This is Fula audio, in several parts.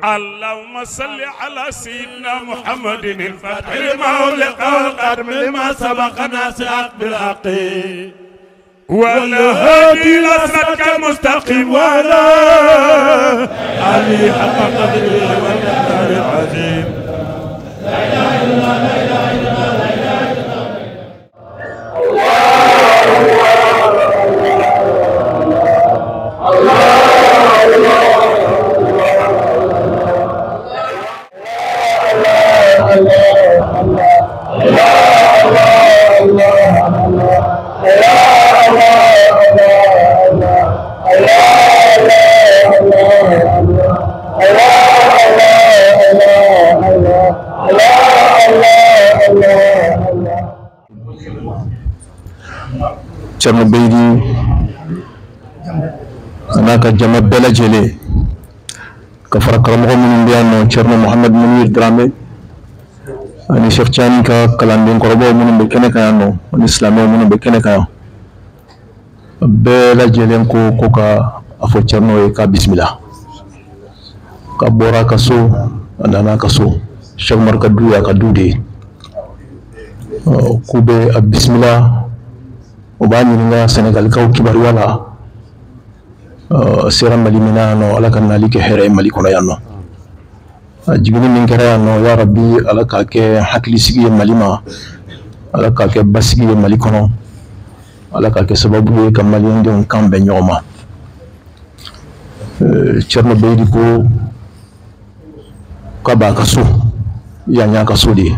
اللهم صل على سيدنا محمد الفتح لما أغلق والقدم لما سبق ناصر بالحق والهادي إلى صراطك المستقيم وعلى آله حق قدره والمقدار العظيم. لا إله إلا الله لا إله إلا الله لا إله إلا Cerno Beydi anaka jama bela jele ka fara karamo mun biano Cerno Muhammad Munir Dramé ani Cheikh Tiani ka kalanden korobo mun be kene kayano ani islamo mun be kene kayo bela jele ko ka afo Cerno e ka bismillah ka bora ka so andana ka so Cheikh Marka duya ka dude kube bismillah ubani nga Senegal kaw kibar wala sera mali minano ala kan nalike here mali kono yanno jigini min kera yanno ya rabbi ala ka ke hakli sigi malima ala ka ke basigi mali kono ala ka ke sababu ka mali ndon kambe nyoma Cerno Beydi ko ka ba ka so ya nya ka so di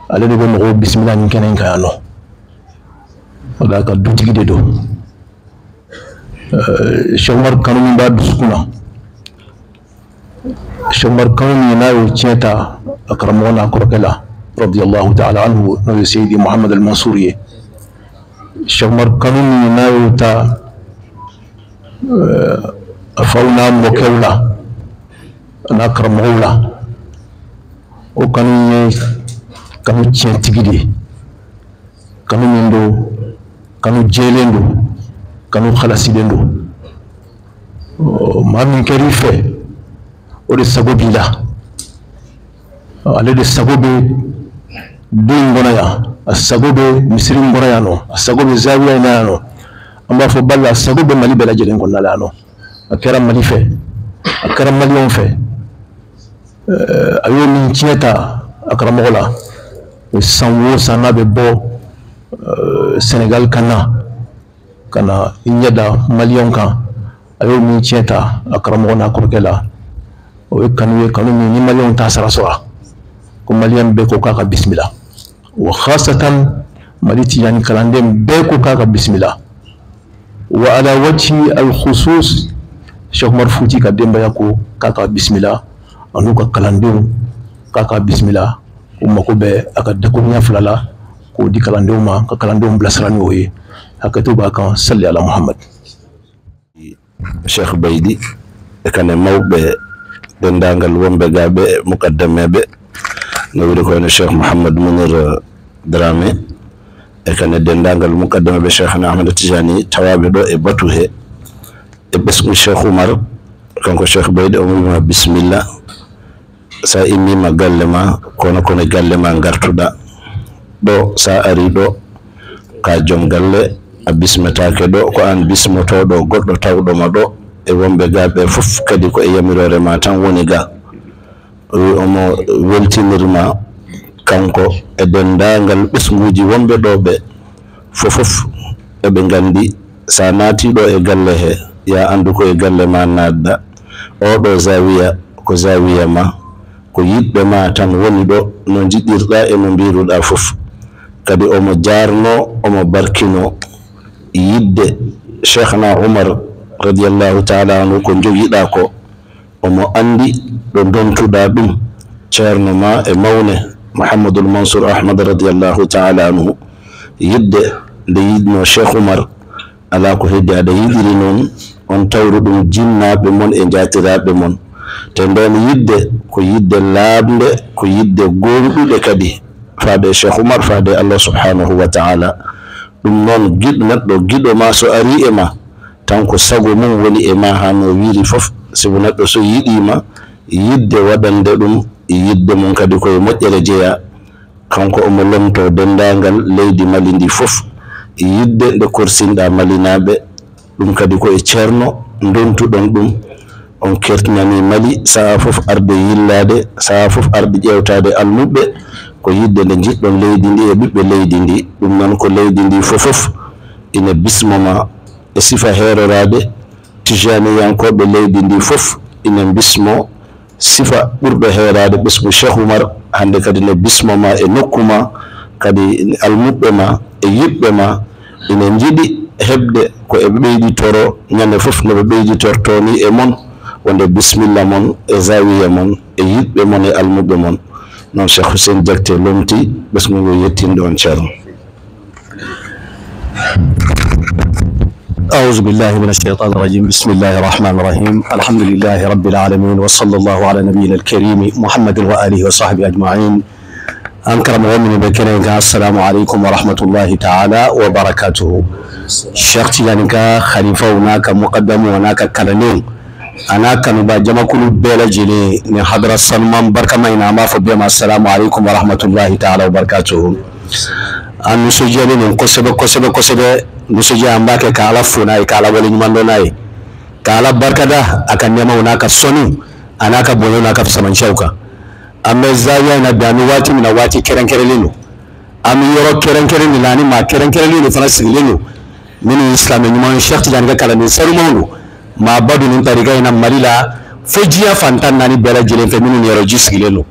ala de mo bismillah ni kenen ka yanno wala ka dutigi de do Shomar kanuni ba dusukuna Shomar kanuni na yo cheta akramona korkela radiyallahu ta'ala anhu no sayyidi Muhammad al-Mansuri Shomar kanuni na yo ta fauna mokewla na akramowla o kanuni kanu chentigidi kanuni ndo kanu jelendo kanu khalasidendo mamin kerife o de sagobila ale de sagobe dingona ya asagobe misri ngona ya no asagobe zawiya ina no amba fo balla asagobe mali bela jelen konna la no akara mali fe akara mali on fe ayo min tieta akara mola sanwo sanabe bo Senegal kana inyada malion kan ayo min tieta akramo na korkela o kanu ni malion ta sarasora ko malian be ko kaka bismillah wa khasatan maliti yani kalandem be ko kaka bismillah wa ala wajhi al khusus Cheikh Umar Fouti ka demba yako kaka bismillah anuka kalandem kaka bismillah umma ko be aka dakunya fulala ko di kalandem ma ka kalandem blasrani oye hakatuba kan salli ala Muhammad. Cheikh Beydi kane mawbe dendangal wombe gabe muqaddamebe no wiri ko Cheikh Muhammad Munir Dramé kane dendangal muqaddamebe Cheikh Ahmed Tijani tawabe do e batuhe e besmu Cheikh Umar kanko Cheikh Beydi o ma bismillah sa imi magallema kono gallema gartuda do sa ari do ka jom galle a bismetake do ko an bismoto do goddo tawdo ma do e wombe gabe fof kadi ko e yamirore ma tan woni ga omo weltinirma kanko e dendangal bismuji wombe do be fofof e be gandi sa nati do e galle he ya andu ko e galle ma nadda o do zawiya ko zawiya ma ko yidbe ma tan woni do no jidirda e no biruda fof kadi omo jarno omo barkino yidde Cheikhna Umar radiyallahu ta'ala anhu ko jogida ko omo andi do dontuda dum ceerno ma e mawne Muhammadul Mansur Ahmad radiyallahu ta'ala anhu yidde de yidno Cheikh Umar ala ko heddi ada yidiri non on tawru dum jinnabe mon e jatirabe mon te ndon yidde ko yidde labde ko yidde goldude kadi faade Cheikh Umar faade Allah subhanahu wa ta'ala dum non neddo gido ma so ari e ma tan ko sago mum woni e ma ha no wiri fof sibu neddo so yidima yidde waɗande ɗum yidde mum kadi koye moƴƴere jeeya kanko omo lomto dendagal leydi Mali ndi fof yidde nde korsinɗa malinaɓe ɗum kadi koye ceerno dontuɗon ɗum on kertinani Mali saha fof arde yillade saha fof arde ƴewtade almuɓɓe ko yidde nde jiɗɗon leydi ndi e ɓiɓɓe leydi ndi ɗum noon ko leydi ndi fofof ina bismoma e sifa herorade tijaniyankoɓe leydi ndi fof ina bismo sifa ɓurɗo heerade ɓesmo Cheikh Oumar hande kadi ne bismoma e nokkuma kadi almuɓɓe ma e yiɓɓe ma ina jiiɗi heɓde ko e ɓeyditoro ñande fof noɓe ɓeyditortoni e mon wonde bisimilla mon e zawiya mon e yiɓɓe mon e almuɓe mon noon Cheikh Hussein Diakté lomti ɓesgu ngu yettinde on ceerno. أعوذ بالله من الشيطان الرجيم بسم الله الرحمن الرحيم الحمد لله رب العالمين وصلى الله على نبينا الكريم محمد وآله وصحبه أجمعين أنكر مؤمن بكرينك السلام عليكم ورحمة الله تعالى وبركاته شيخ تيانك خليفة هناك مقدم هناك كلنين أنا كان بجمع كل بلا جلي نحضر السلمان بركة ما ينعم فبيما السلام عليكم ورحمة الله تعالى وبركاته أن نسجل من كسب nusuji ambake ka ala funai ka ala wali nyumando nai ka ala barkada akan nyama unaka sonu anaka bono naka samanchauka amezaya na dami wati mina wati kerenkere lino ami yoro kerenkere nilani ma kerenkere lino fana silino mini islam nyuma Sheikh Tidiane kala ni saru mawlu ma badu ni tariga ina marila fojiya fantan nani bela jelen fe mini yoro jisilino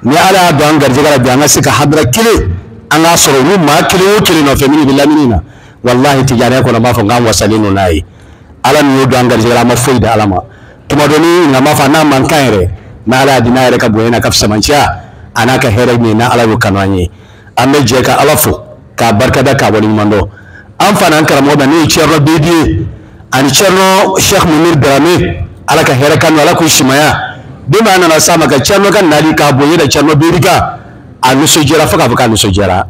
ni ala do an garje kala bianga sika hadra kile anga soro ni ma kile no fe mini billaminina wallahi Tidiane ko na mafa ngam wasalino nayi ala ni yodo angar jela ma foida alama tuma doni na mafa na mankaire na ala dinaire ka boyena ka samancha anaka here ni na ala kanwanye amme je ka alafo ka barkada ka wali mando am fanan karamo da ni cerno bidi an cerno Sheikh Munir Dramé ala ka here kan wala ku shimaya bi ma na sama ka cerno kan nali ka boye da cerno bidi ka anu sojera faka faka anu sojera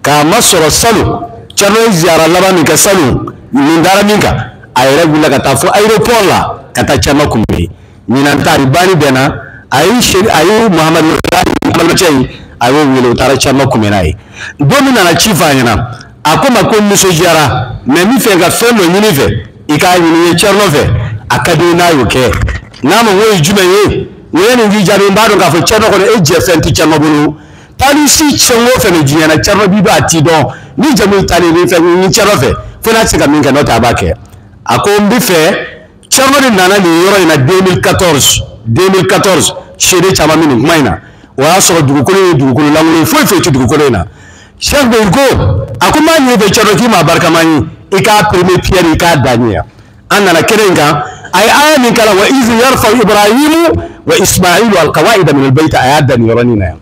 ka masoro salu cerno ziara labani ka salu min dara minka ayre gulla ka tafu aeroport la kata cerno kumbe minan tari bani bena ayi Muhammad Chey ayi wile tara cerno kumbe nai domina na chifa yana akoma ko muso ziara me mi fe ga fendo nyini fe ika yini cerno fe akadu na yoke na mo wo jume ye yeni ngi jabe mbado ka fo cerno ko e je fenti cerno bunu tali si cerno fe ne jiana cerno bido atido ni jamu tali ni fe ni cerno fe fona sika minka nota abake akombi fe cerno ni nana ni yoro ina 2014 shede chama mini maina wa so dugukolo lamuni fo dugukolo na Cheikh Berko akuma ni be cerno ki ma barka mani ika premier pierre ika dania anana kerenga ay amin kala wa iz yarfa ibrahim wa isma'il alqawaid min albayt ayadan yoranina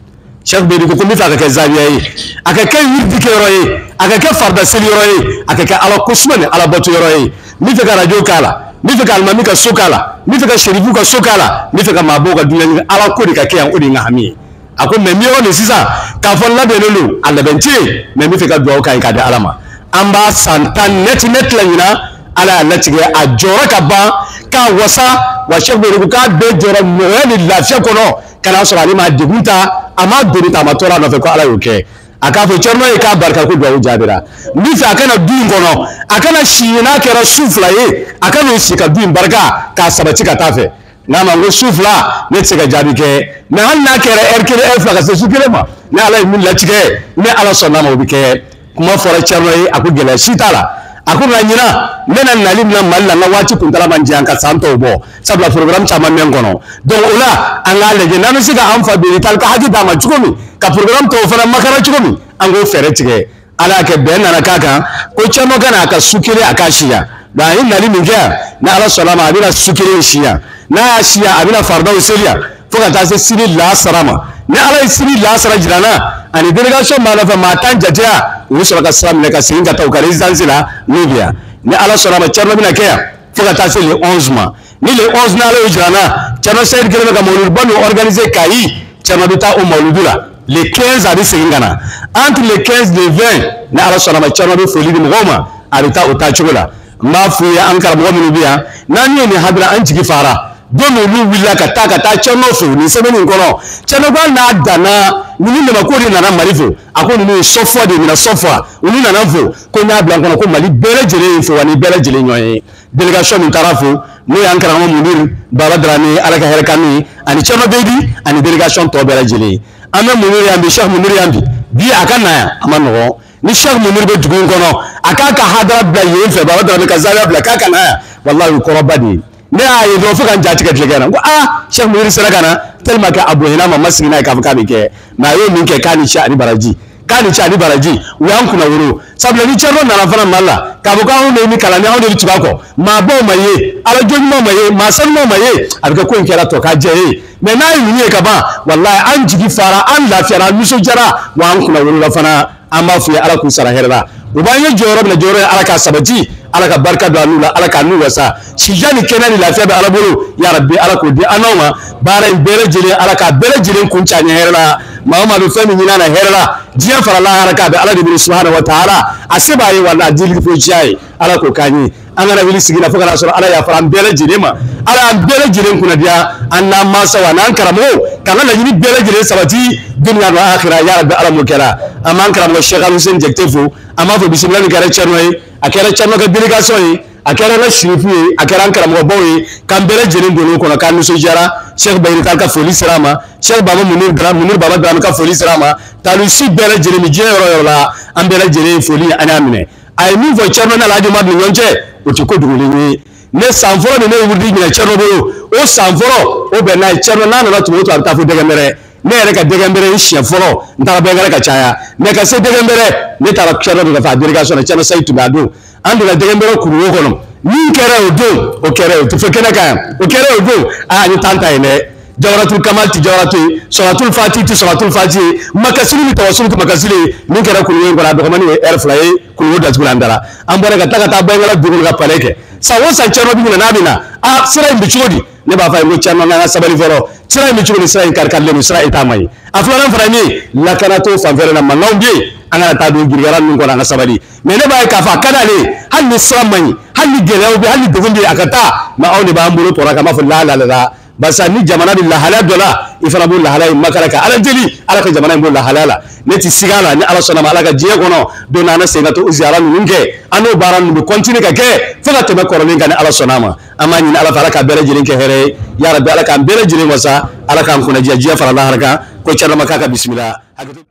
Cheikh Berko ko mi fa ka zabiyayi aka kan yiddi ke roye aka ka farda seli roye aka ka ala kusmane ala batu roye mi fa ka radio kala mi fa ka almami ka sokala mi fa ka sherifu ka sokala mi fa ka maboga dunya ala ko di ka ke an odi ngami ako me mi o ne sisa ka fon la benelu ala benti me mi fa ka duwa ka da alama amba santan net la yina ala lati ga ajora ka ba ka wasa wa Cheikh Berko ka be jora mo ni lafiya kono kana sura ni ma degunta ama dorita matora no fe ko ala yoke aka fo cerno e ka barka ko duwa jabira mi fa kana duin kono akana shina kera sufla ye akana shika duin barka ka sabati ka tafe na mango sufla ne tsika jabi ke na hanna kera erkele efla ka se sukile ma na ala min la tike ne ala sonna mo bike kuma fora cerno e aku gela shitala aku ranyina mena nalim na malla na wati kuntala manjian ka santo bo sabla program chama men kono donc ola anga lege nanu siga amfa birital ka haji dama chukumi ka program to fara makara chukumi ango fere tike ala ke ben na kaka ko chamo kana ka sukire akashiya da yin nalim ngia na ala salama abina sukire shiya na shiya abina farda useliya foka ta se siri la sarama na ala siri la sara jirana ani delegation ma na fa matan jatia usura ka salam ne ka singa ta ka résidence la Libya ni ala salama cerno bina ke foka ta se le 11 mois ni le 11 na le jirana cerno said kele ka molul banu organiser kai cerno bita o moludula le 15 à 10 ngana entre le 15 et 20 na ala salama cerno bi foli di ngoma arita o ta chugula ma fu ya ankara mo min biya nani ni hadra an ciki fara dono lu willa ka taa chano fo ni sebe ni kono chano ba na dana ni ni ma ko ri na marifo akoni ni sofo de na sofo uni na navo ko nya blanc kono ko mali bele jere fo wani bele jere nyoy delegation ni tarafo no yankara mo munir baba drani alaka herkani ani chano bebi ani delegation to bele jere ama munir yambi cheikh munir yambi bi akana amano ni cheikh munir be dugun kono akaka hadra bla yefe baba drani kazala bla kaka na wallahi korobadi ne ayi do fuka njati ka tlegana ko cheikh munir sarakana telma ka abu hina ma masina ka fuka bike na yo min ke kani cha ni baraji wan kuna wuro sabla ni cerro na fana malla ka buka hu ne mi kala ni hu de tibako ma bo maye ala joni mo maye ma san mo maye abika ko nkera to ka je me na yi ni ka ba wallahi an jigi fara an lafiyara miso jara wan kuna wuro fana amma fu ala ku sara herba ubanye joro na joro ala ka sabati ala ka barka da nula ala ka nuwa sa shi jani kenani lafiya da ala bolo ya rabbi ala ko di anoma bara in bere jire ala ka bere jire kun chanya herla ma be fami hina na herla jiya fara la haraka da ala de subhanahu wa ta'ala asiba yi wala dili fo jai ala ko kanyi an ana wili sigina fuka rasul ala ya fara bere jire ma ala bere jire kuna dia anna masa wa nan karamo kana la yini bere jire sabati dunya wa akhirah ya rabbi ala mukala aman karamo Sheikh Hussein Jektefu amma fo bismillah ni kare chernoy akere cherno ka delegation yi akere la shirifu yi akere an karamo bawi kan bere jire ngolo kono kan nuso jara Sheikh Bayri ka foli salama Sheikh Baba Munir Baba Dram ka foli salama talu si bere jire mi jere la an bere jire foli anamine ay mi vo cherno na la juma bi nyonje o ti ko dugule ni ne sanforo ne wudi mi cherno bo o sanforo o be na cherno na na to to ta fo dege mere ne yɛrɛ ka dɛgɛnbɛrɛ siɲɛ fɔlɔ n taara bɛnkɛrɛ ka caya mais ka se dɛgɛnbɛrɛ ne taara cɛrɛ de ka fa délégation na cɛrɛ sayi tun bɛ a don an donna dɛgɛnbɛrɛ kuru o kɔnɔ min kɛra o don o kɛra o tɛ fɔ kɛnɛ kan yan o kɛra o don an ye tan ta ye dɛ jawaratul kamal ti jawaratu ye sɔratul fati ti sɔratul fati ye makasili ni tawasulu ti makasili ye min kɛra kuru in kɔnɔ a dɔgɔmani ye heure fila ye kuru o datugu la an dara an bɔra ka taa bɛnkɛrɛ dugu ka palais kɛ san o san cɛrɛ bi n'a bɛ na sira in bɛ cogo di ne b'a fɔ a ye ko cɛrɛ n'an ka sabali fɔlɔ sira in bɛ cogo di sira in kari-karilen don sira in t'a ma ye a filanan fana ye lakana to fanfɛla la mankanw bɛ yen an kana taa don girigara ninnu kɔnɔ an ka sabali mais ne b'a ye k'a fɔ a ka d'ale hali ni sira man ɲi hali ni gɛlɛyaw bɛ hali ni degun bɛ yen a ka taa mais anw de b'an bolo tɔɔrɔ kan b'a fɔ la barisa ni jamana bɛ lahalaya dɔ la i fana b'o lahalaya in makara kan ala deli ala ka jamana in b'o lahalaya la ne ti siga la ni ala sɔnna ma ala ka diɲɛ kɔnɔ don na an segin ka to o ziyara ninnu kɛ an n'o baara ninnu bɛ continuer ka kɛ fo ka tɛmɛ kɔrɔlen kan ni ala sɔnna ma an b'a ɲini ala fɛ ala ka bɛɛ lajɛlen kɛ hɛrɛ ye ya rabbi ala k'an bɛɛ lajɛlen wasa ala k'an kunnadiya diɲɛ fara lahara kan ko cɛrɛma k'a ka bisimila.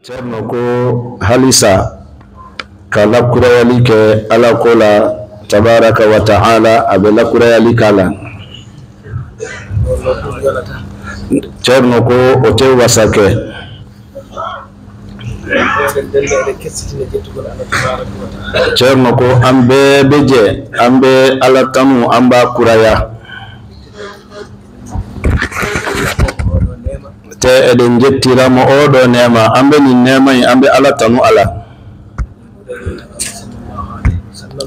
Cɛrno ko halisa ka lakurayali kɛ ala ko la tabaraka wa ta'ala a bɛ lakurayali k'a la. Cɛrno ko o tɛ wasa kɛ. Cɛrno ko an bɛɛ bɛ jɛ an bɛ ala tanu an b'a kuraya. Tɛ eden jettira mo o do nema an bɛ nin nema in an bɛ ala tanu ala.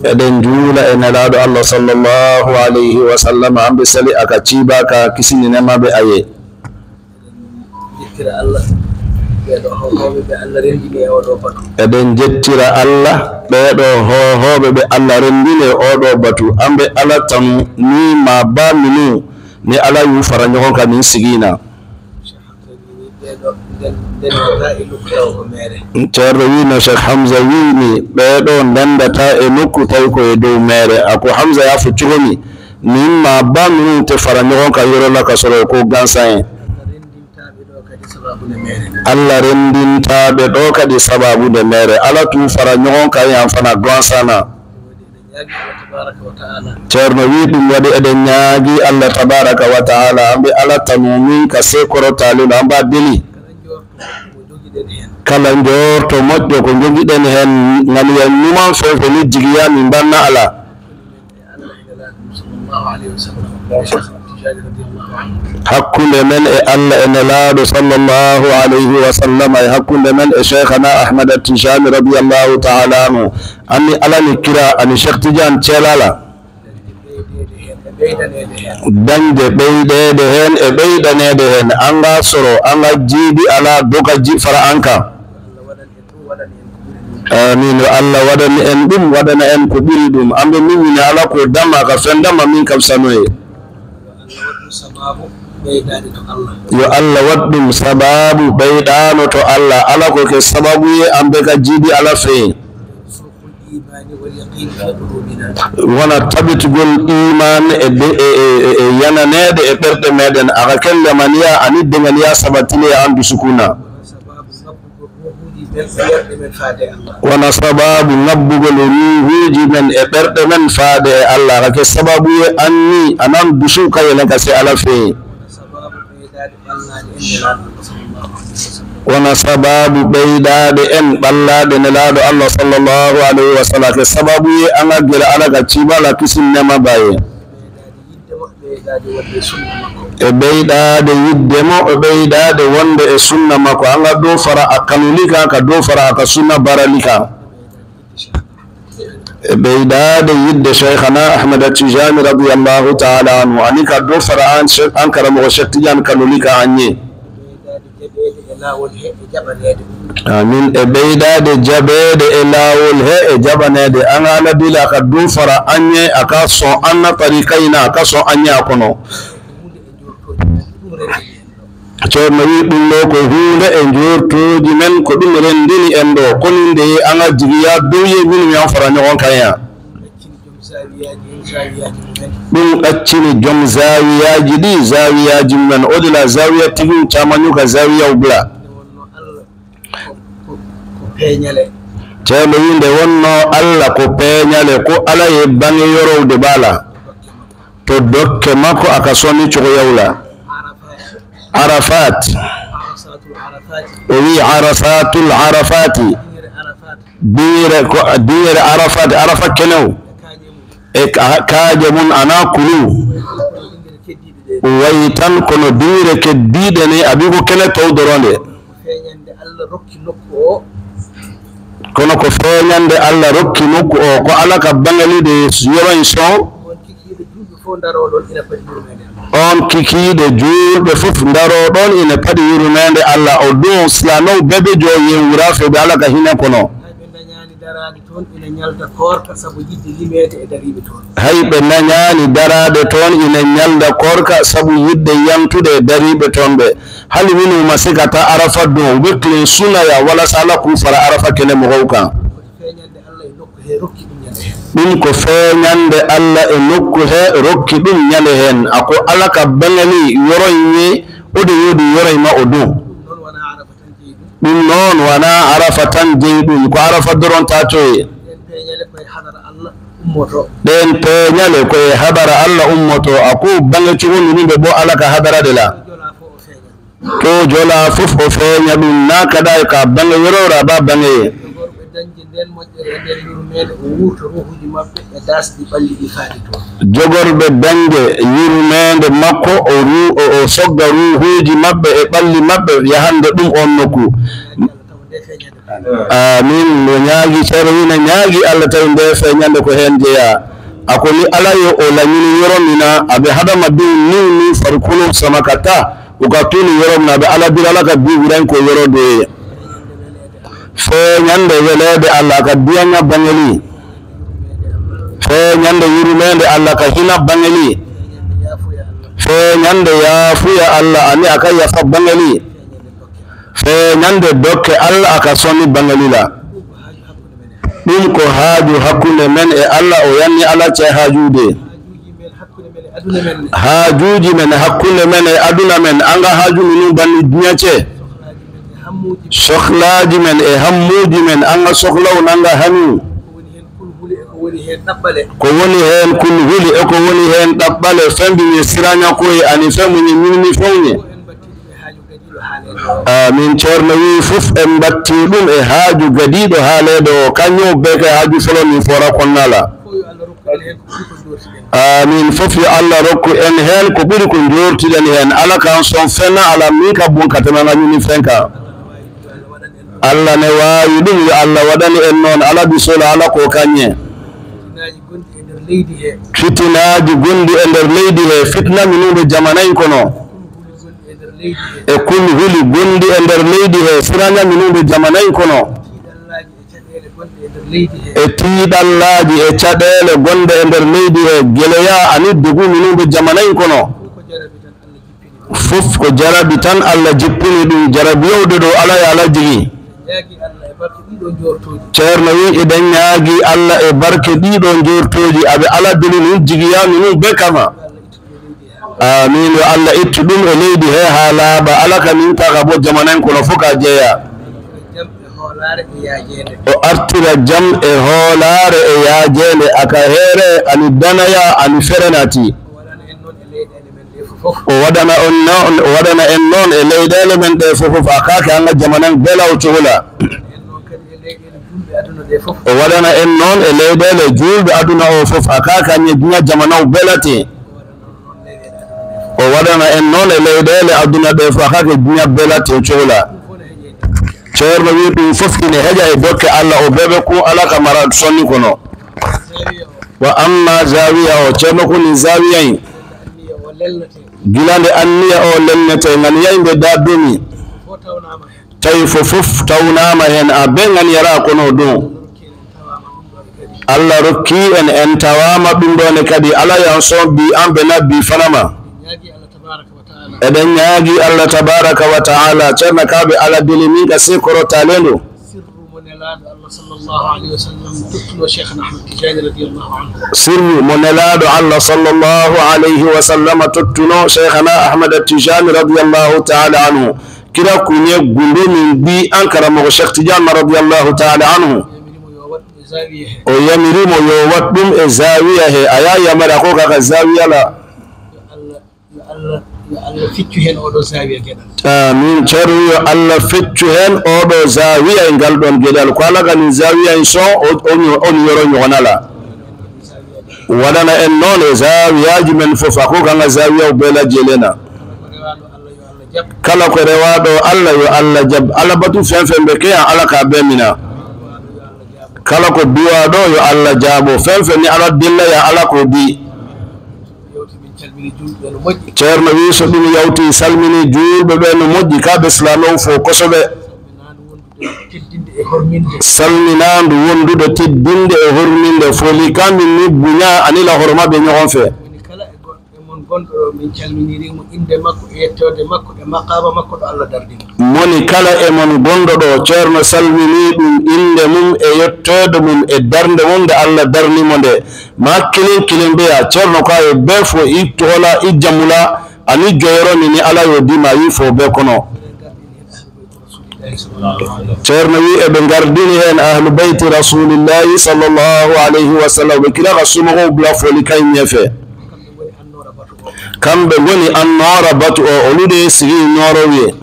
Eden jula enelado Allah sallallahu alaihi wasallam an bɛ sali aka ciba ka kisi ni nema bɛ aye. Eden jettira Allah ɓeɗo hohoɓe ɓe Allah rendine oɗo batu an ɓe ala tanu ni ma ba minu ni ala yu fara ñogon ka min sigina ceerno wino Cheikh Hamza wini ɓeɗo ndendata e nokku tawi koye dow mere ako Hamza ya fuccugomi min ma ba minu te fara ñogon ka yorola ka soro ko gansa en Allah rendintaɓe ɗo kadi sababude mere ala tu fara ñogon ka yan fana gonsana ceerno wi ɗum waɗi eɗen ñaagi Allah tabaraka wa taala amɓe ala tanu min ka sekorotaliɗo amba deli kala njorto moƴƴo ko jogiɗen hen ngam yan numan fefe ni jigiya min banna ala hakkunde men e Allah e nelaɗo sallallahu alayhi wa sallam e hakkunde men e cheikhana Ahmad Tijani radiyallahu ta'ala anhu anni alani kira ani Cheikh Tidiane Thielala dañde ɓeydede hen e ɓeydanede hen anga soro anga jiibi ala doka ji fara anka amin Allah waɗani en ɗum waɗana en ko ɓuri ɗum amɓe mimini ala ko dama ka fendama min kam sanoye yo Allah waddum sababu beydano to Allah ala ko ke sababu ye ambe ka jidi ala fe wana tabitugol iman e yananede e berde meden aka kelle maniya ani denganiya sabatile andu sukuna wana sababu nabbugol ruhuji men e berde men faade Allah aka sababu ye anni anan dusuka yelen ka se ala fe wana sababu beydade en ballade nelado Allah sallallahu alaihi wasallam ke sababu ye anga gela ala ga cibala kisin nema baye e beydade yiddemo e beydade wonde e sunna mako anga do fara akanulika ka do fara aka sunna baralika e beydade yidde shaykhana Ahmad Tijani radiyallahu ta'ala anhu anika do fara an karamo shattijan kanulika anye amin e beydade jabede e lawol he e jabanede an ala bila ka dum fara anye aka so anna tariqaina aka so anya kono ceerno wi ɗum ɗo ko hunde e jortoji men ko ɗum rendini en ɗo koninde anga jigiya dowye min mi an fara ñogon kaya ɗum ɗaccini joom zawiyaji ɗi zawiyaji men odila zawiya tigi camañuka zawiya ubla ceerno winde wonno Allah ko peñale ko ala ye bange yorowde bala to dokke makko aka soni cogo yawla Arafat o wi arafatul arafati dire arafat arafa kenew e kaaje mun ana kulu wayi tan kono dire keddiɗe ne abi ko kene towdoronde kono ko feñande Allah rokki nokku o ko ala ka bangalide yoron son on kikiide juulɓe fof daroɗon ina paɗi yurmede Allah o ɗum silanow bebe jo yen wura fewɓe ala ka hine kono hayɓe nañani darade toon ina ñalda korka sabu yidde yantude e dariɓe toon ɓe hali winuma sikata arafa ɗum wekkilin sunaya wala so ala kufara arafa kene mo how kan ɗum ko feñande Allah e nokku he rokki ɗum ñande hen ako ala ka bangali yoroyni ode yodi yoroy ma o ɗum ɗum noon wana arafa tan jeyi ɗum ko arafa doronta toye ɗen peñale koye hadara Allah ummoto ako bange cugonɗu ɗumɓe bo ala ka hadarade la to jola fof o feña ɗum na kada e ka bange yorora ba bangeye jogorɓe dañde yurmede makko o sogga ruhuji mabɓe e ɓalli mabɓe yahande ɗum on nokku amin no ñaagui ceero wina ñaagui Allah tawi nde feñande ko hen jeeya ako ni ala yo o lañini yoromina aɓe haɗama dow ni fari kuno samakatta oka tuni yoromna aɓe ala birala ka biɓuran ko yorodoye feñande welede Allah ka diyanga bangeli feñande yurmede Allah ka hina bangeli feñande yaafuya Allah ani aka yafa bangeli feñande dokke Allah aka sonni bangelila ɗum ko haaju hakkunde men e Allah o yanni ala ce haajude haajuji men hakkunde men e aduna men anga haaju minu banni duniya ce sohlaji men e hammuji men anga sohlaw nanga hanu ko woni hen kulhuli e ko woni hen ɗaɓɓale fembi mi siraña koye ani femmuñi minni fewñe min ceerno wi fof en batti ɗum e haaju gadiɗo haaleɗo o kañum beke haaju folo min fora konnala amin fof yo Allah rokku en hen ko ɓuri ko jortiɗen hen ala kan son fenna ala min ka bunkatemen añuni fenka Allah ne waawi ɗum yo Allah waɗani en noon ala bisola ala ko kañe fitinaji gondi e nder leydi he fitna minuɓe jamanayi kono e kulhuli gondi e nder leydi he siraña minuɓe jamanayi kono e tiiɗallaji e caɗele gonde e nder leydi he geleya ani dogu minuɓe jamanayi kono fof ko jarabi tan Allah jippini ɗum jarabi yowde ɗo ala e ala jigi ceerno wi eɗen ñaagi Allah e barke ɗiɗo jortoji aɓe ala bili nun jigiyami nun be kama amin yo Allah itti ɗum e leydi he ha laaɓa ala ka min taka bo jamanen kono fof ka jeeya o artira jam e hoolare e yaajede aka heere ani danaya ani ferenati o waɗana en noon e leyɗele men ɗe fofof akake anga jamanen belaw cohla o waɗana en noon e leyɗele julɓe aduna o fof akake añe duña jamanaw belate o waɗana en noon e leyɗele aduna ɗe fof akake duña belate cohla ceerno wi ɗum fof ine heƴa e dokke Allah o beɓe ku ala ka mara sonni kono wa amma zawiya o ceerno koni zawiyay gilande anniya o lelnete ngan yayde daddumi tawi fof tawnama hen a be ngan yara kono ɗum Allah rokki en tawama ɗum ɗone kadi ala yan sobi an ɓe nabbi fanama eɗen ñaagi Allah tabaraka wa ta'ala ceerno kaɓe ala deli min ka sekorota lendo sirru mo nelaɗo Allah sallallahu alayhi wa sallam tottuno cheikhana Ahmad Tijani radiyallahu ta'ala anhu kira kuñe gundu min bi an karamogo Cheikh Tidiane radiyallahu ta'ala anhu o yamirimo yo wat ɗum e zawiya he aya yamara ko kaka zawiya la amin ceerno yo Allah feccu hen oɗo zawiya e ngal ɗon gueɗal ko ala gani zawiya en so on yoro ñogonala waɗana en noon e zawiyaji men fof ako kanga zawiya o bela jelena kala ko rewaɗo Allah yo Allah jab ala batu fenfembe ke ala ka bemina kala ko duwaɗo yo Allah jaabo fenfe ni ala dilla ya ala ko bi ceerno wi so ɗum yawti salmini julɓe ɓe no moƴƴi kaɓe islamo fo kosoɓe salminandu wondude teddinde e horminde foli kamin ni buña anila hormaɓe ñogon fe moni kala e mon gonɗo ɗo ceerno salmini ɗum inde mum e yettode mum e darde mum nde Allah darnimo nde ma kilin mbiya ceerno ko e be fo ittola i jamula ani joyoroni ni ala yo dima wi fo be kono ceerno wi eɓe gardini hen ahlu beyti rasulillahi sallllahu alayhi wa sallam ɓe kilaka sumogo bula foli kay ñefe kamɓe goni annora batu o olude sigi noro wiye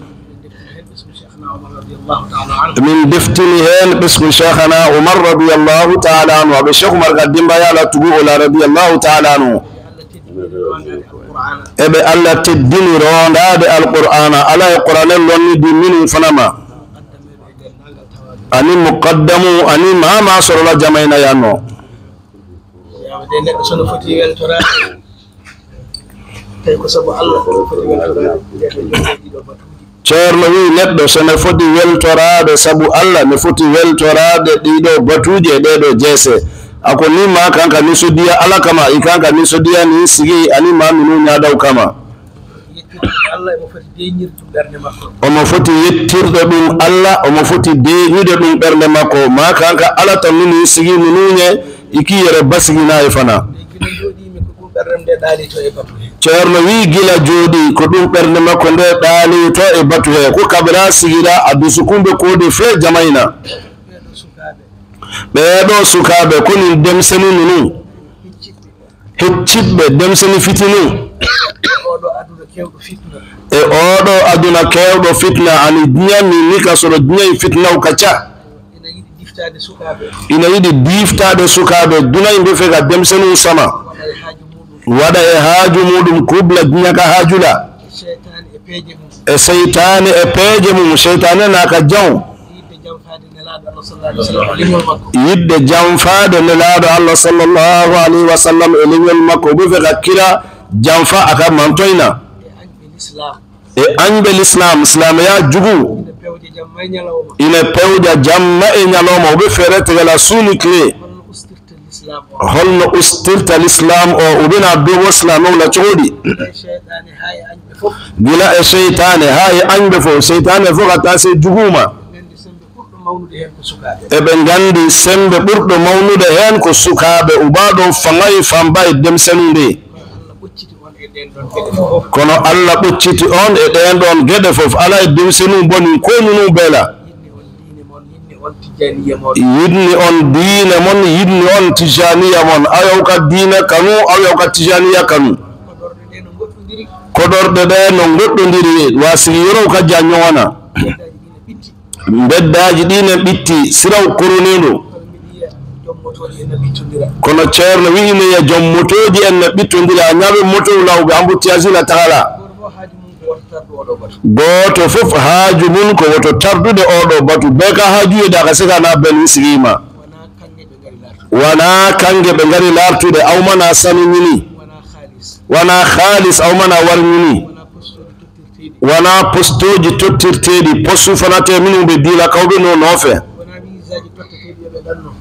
min deftini hen ɓesgu cheikhana Umar radiyallahu ta'ala anhu aɓe cheikh Umar gaddimba yala tugu ola radiyallahu ta'ala anhu eɓe Allah teddini rondade alqur'ana ala e qur'anel lonni di minu fanama ani muqaddamu ani mama sorola jamayna yanno ceerno wi neɗɗo sone foti weltorade sabu Allah ne foti weltorade ɗiɗo batuje ɗeɗo jeese ako ni ma kanka ni sodiya ala kama i kanka ni sodiya ni sigi ani ma minu ñadaw kama omo foti yettirde ɗum Allah omo foti deñude ɗum ɓernde makko ma kanka ala tan nini sigi minuñe iki yere basigina e fana ceerno wi gila jooɗi ko ɗum ɓernde makko nde ɗaalito e batu he ko kabira sigiɗa addu sukumɓe koodi fe jamayna ɓeeɗo sukaɓe koni demseni nunu hecciɓɓe demseni fitinu e oɗo aduna kewɗo fitna ani duñanni ni ka soɗo duñayi fitnaw kacca ina yiɗi diftade sukaɓe dunayi mbe fe ka demsenu sama waɗa e haaju muɗum kubla duñaka haajula e seytane e peeje mum seytane naka jaw yidde janfade nelaɗo Allah sallallahu alayhi wa sallam e leñol makko ɓe fe ka kira janfa aka mantoyna e añɓe l'islam islam ya jugu ina pewja jamma e ñalawma oɓe feere tegala suuni clé holno ustirta l'islam o ubina dogo islam o la coodi gila e sheytane ha e añɓe fof sheytane fof kata se juguma eɓe gandi sembe ɓurɗo mawnude hen ko sukaɓe ubaɗo fangay fambay demsenu nde kono Allah ɓocciti on e ɗen ɗon gueɗe fof ala e demsenu boni konunu beela yidni on diine mon yidni on tijaniya mon ayaw ka diine kanu ayaw ka tijaniya kanu koɗorɗe ɗe no goɗɗodiri wasiri yorow ka jañowana beddaji ɗine ɓitti siraw koroniɗo kono ceerno wi'ine ya joom motoji en ne ɓittodiri a ñaɓe moto lawɓe embouteillage taala goto fof haaju mum ko woto tardude oɗo batu be ka haajuyede aka sigana ben wisirima wana kange ɓe ngari lartude awmana saminini wana halis awmana warñini wana postoji tottirteɗi postu fanate minum ɓe diila kawɓe no noofe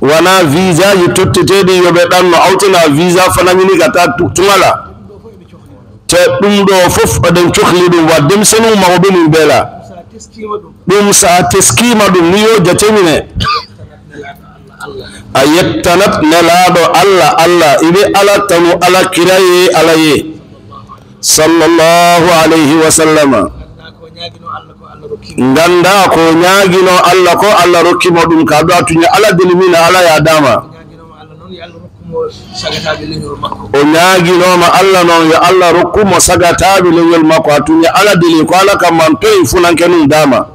wana visa ji totteteɗi yoɓe ɗanno awtana visa fanañini kata tugala te ɗum ɗo fof oɗen cohli ɗum wa demsenu mawɓe mum beela ɗum sa teskima ɗum ni yo jatemine a yettanat nelaɗo Allah Allah iɓe ala tanu ala kiraye alaye sallallahu alayhi wa sallama ganda ko ñaguino Allah ko Allah rokkimo ɗum ka ɗo a tuña ala delimina ala yadama o ñaaginoma Allah noon yo Allah rokkumo sagataɓe leñol makko a tuña ala deli ko ala kam man toyi funanke num dama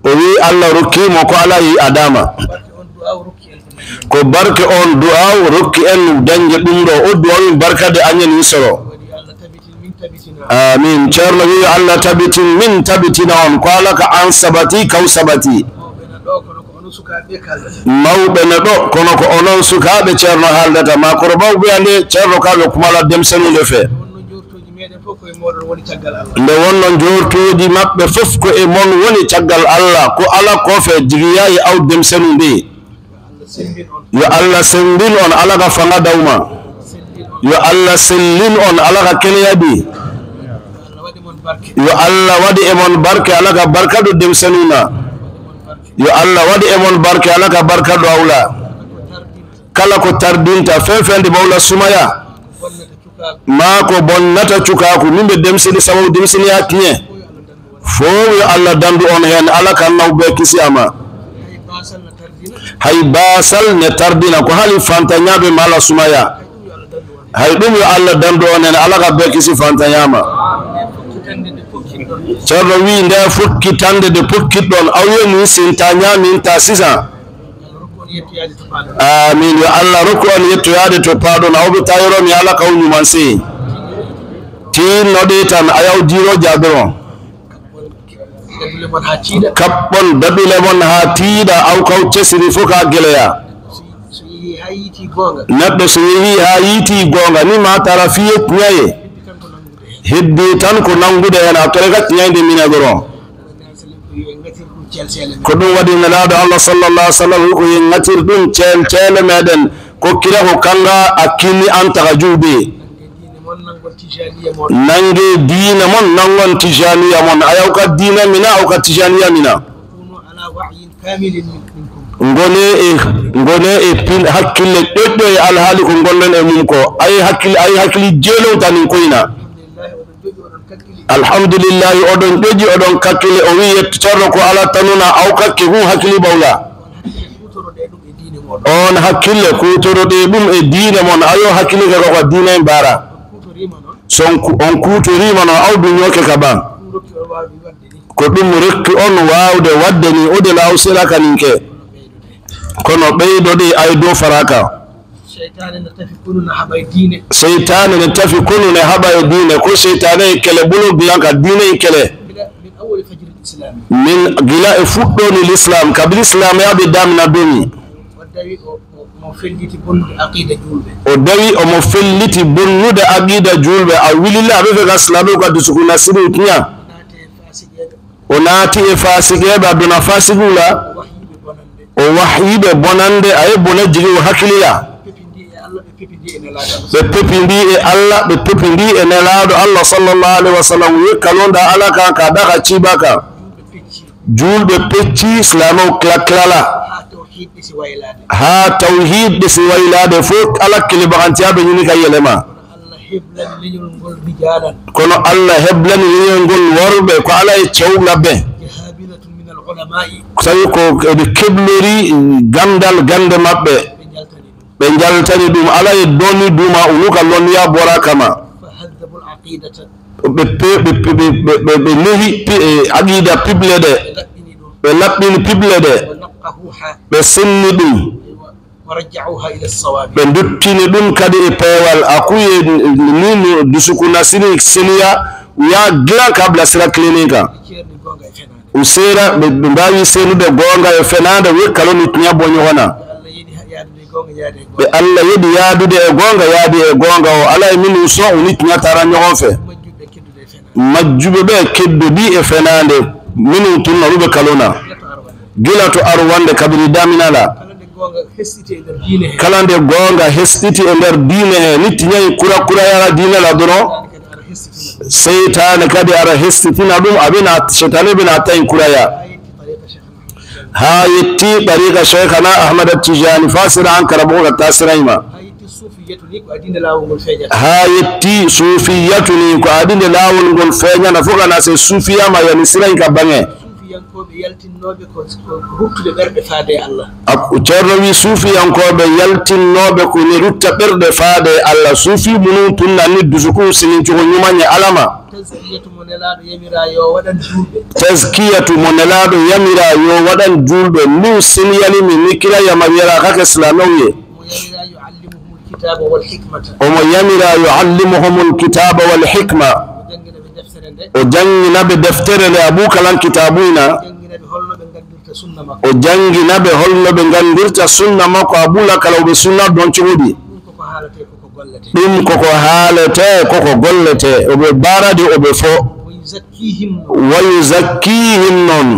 o wi Allah rokkimo ko ala yi a dama ko barke on du'aw rokki en dañde ɗum ɗo o du'aw barkade añen wisoro amin ceerno wi Allah tabitin min tabitina on ko ala ka an sabati kaw sabati mawɓe ne ɗo kono ko onon sukaɓe ceerno haaldata ma koro mawɓe ande ceerno kaɓe kumala demsenude fe nde wonno jortoji maɓɓe fof ko e mon woni caggal Allah ko ala ko fe jigiyayi aw demsenu nde yo Allah sendin on ala ka fanga dawma yo Allah sellin on ala ka keleyadi yo Allah waɗi e mon barke ala ka barka ɗo demsenuna yo Allah waɗi e mon barke ala ka barka ɗo awla kala ko tardinta fefende mawla sumaya ma ko bonnata cukaku mimɓe demsini sababu demsini ha tiñe fof yo Allah dandu on hen ala kan nawɓe kisi ama hay basal ne tardina ko haali fantañaɓe mala sumaya hay ɗum yo Allah dandu on hen ala ka be kisi fantañama ceerno wi nde fukkitande de pokkiɗɗon awyo min sinta ñamin ta sisa amin yo Allah rokku on yettoyade to paɗon awɓe tayoromi ala kawñuman se tinnoɗe tan ayaw jiro jabiron kaɓɓon daɓile mon ha tiiɗa aw kaw cesiri fof ka geleya neɗɗo so yeehi ha yiiti gonga ni ma tara fiye ñaye heddi tan ko nangude hen a tore gatti ñayde minegoro ko ɗum waɗi nelaɗo Allah sallallahu alaihi wasallam ko yen ngatir ɗum ceele meɗen kokkira ko kanga akkini antaka juuɓe nange diina mon nangon tijaniya mon ayaw ka diina mina aw ka tijaniya mina ngone e pin hakkille ɗoɗɗo e alhaali ko gonɗon e mum ko ay hakkille jeelow tanin koyna alhamdulillahi oɗon ƴoƴi oɗon kakkile o wi yetto ceerno ko ala tanuna aw kakke hu hakkili bawla on hakkille kutoroɗe ɗum e diine mon ayo hakkille ke koko diine en mbara son on kutorima noon awdu ñoke ka ɓan ko ɗum rekki on wawde wadde ni ode law sela kaninke kono ɓeydoɗe ay dow faraka seytane ne tafi kunu ne haɓa e diine ko seytane e kele ɓulo gilanka diine e kele min gila e fuɗɗoni l'islam kabi l'islam yaɓe damina domi o dawi omo felliti bonnude aqida julɓe a wilille aɓe fe ka silaɓe ko addu suku nasiru tiña o naati e fasikeɓe adduna fasikula o wahyiɓe bonande aye bona jigi o hakkiliya ببيبندي الله ببيبندي إن الله صلى الله عليه وسلم يكلون دا الله كان كذا كتشيبكا جول ببتشي سلامو كلا ها توحيد بسويلاد فوق الله كل بغانتيا بيني كيلما كونو الله هبلن ينقول وربه كالا يتشو لبه سيكو كبلري غندال غند مابه بنجالتني دوم على يدوني دوما ونوكا لونيا بورا كما بنهي عقيدة بيبلده بلبني بيبلده بسني دوم ورجعوها إلى الصواب بندتني دوم كدي بيوال أكوي نينو دسوكونا سينيا ويا غلا قبل سرا كلينيكا usera bimbawi senu de gonga e fenanda we kaloni tunya bonyo wana be alla yedi yadu de gonga yadi e gonga o ala minu so uni tunya taranyo onfe majjube be keddo di e fenande minu tunna rube kalona gilatu arwande kabiri daminala kalande gonga hestiti e der dine nit nyai kura yara dine la dono seytaane kadi ara hestitina ɗum abina seytane bina tayin kuraya ha yetti tariqa cheikhana ahmad at-tijani fasira an karaboga tasirayma ha yetti sufiyatu ni ko adinde lawol ngol feñana fogana se sufiyama yani siray ka bange ceerno wi suufiyankoɓe yaltinnoɓe ko ni rutta ɓerɗe faade Allah suufi munum tunna ni dusuku sinin cuko ñumañe alama taskiyatu mo nelaɗo yamira yo waɗan julɓe nin sin yalimi ni kila yama wiyara kake islamawye omo yamira yuallimuhum lkitaba walhikma o janginaɓe deftere nde abukalan kitabuyna o janginaɓe holnoɓe gandirta sunna makko abula kala oɓe sunna don cogoɗi ɗum koko haalete koko gollete oɓe baradi oɓe fo wa yuzakkihim noon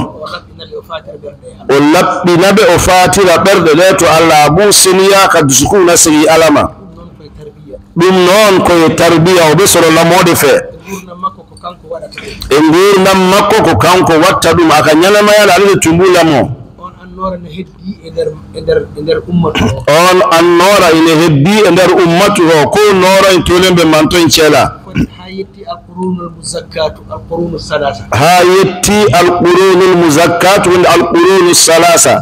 o laɓɓinaɓe o fatira ɓerɗe ɗe to Allah abu siniya ka dusukuna sigi alama ɗum noon koye tarbiya oɓe soro lamoɗe fe e gurdam makko ko kanko watta ɗum aka ñanamayala alade tumbulamo on annora ine heddi e nder ummatu o ko nora en tolembe mantoen ceela ha yetti alqurunul muzakkatu wonde alqurunu salasa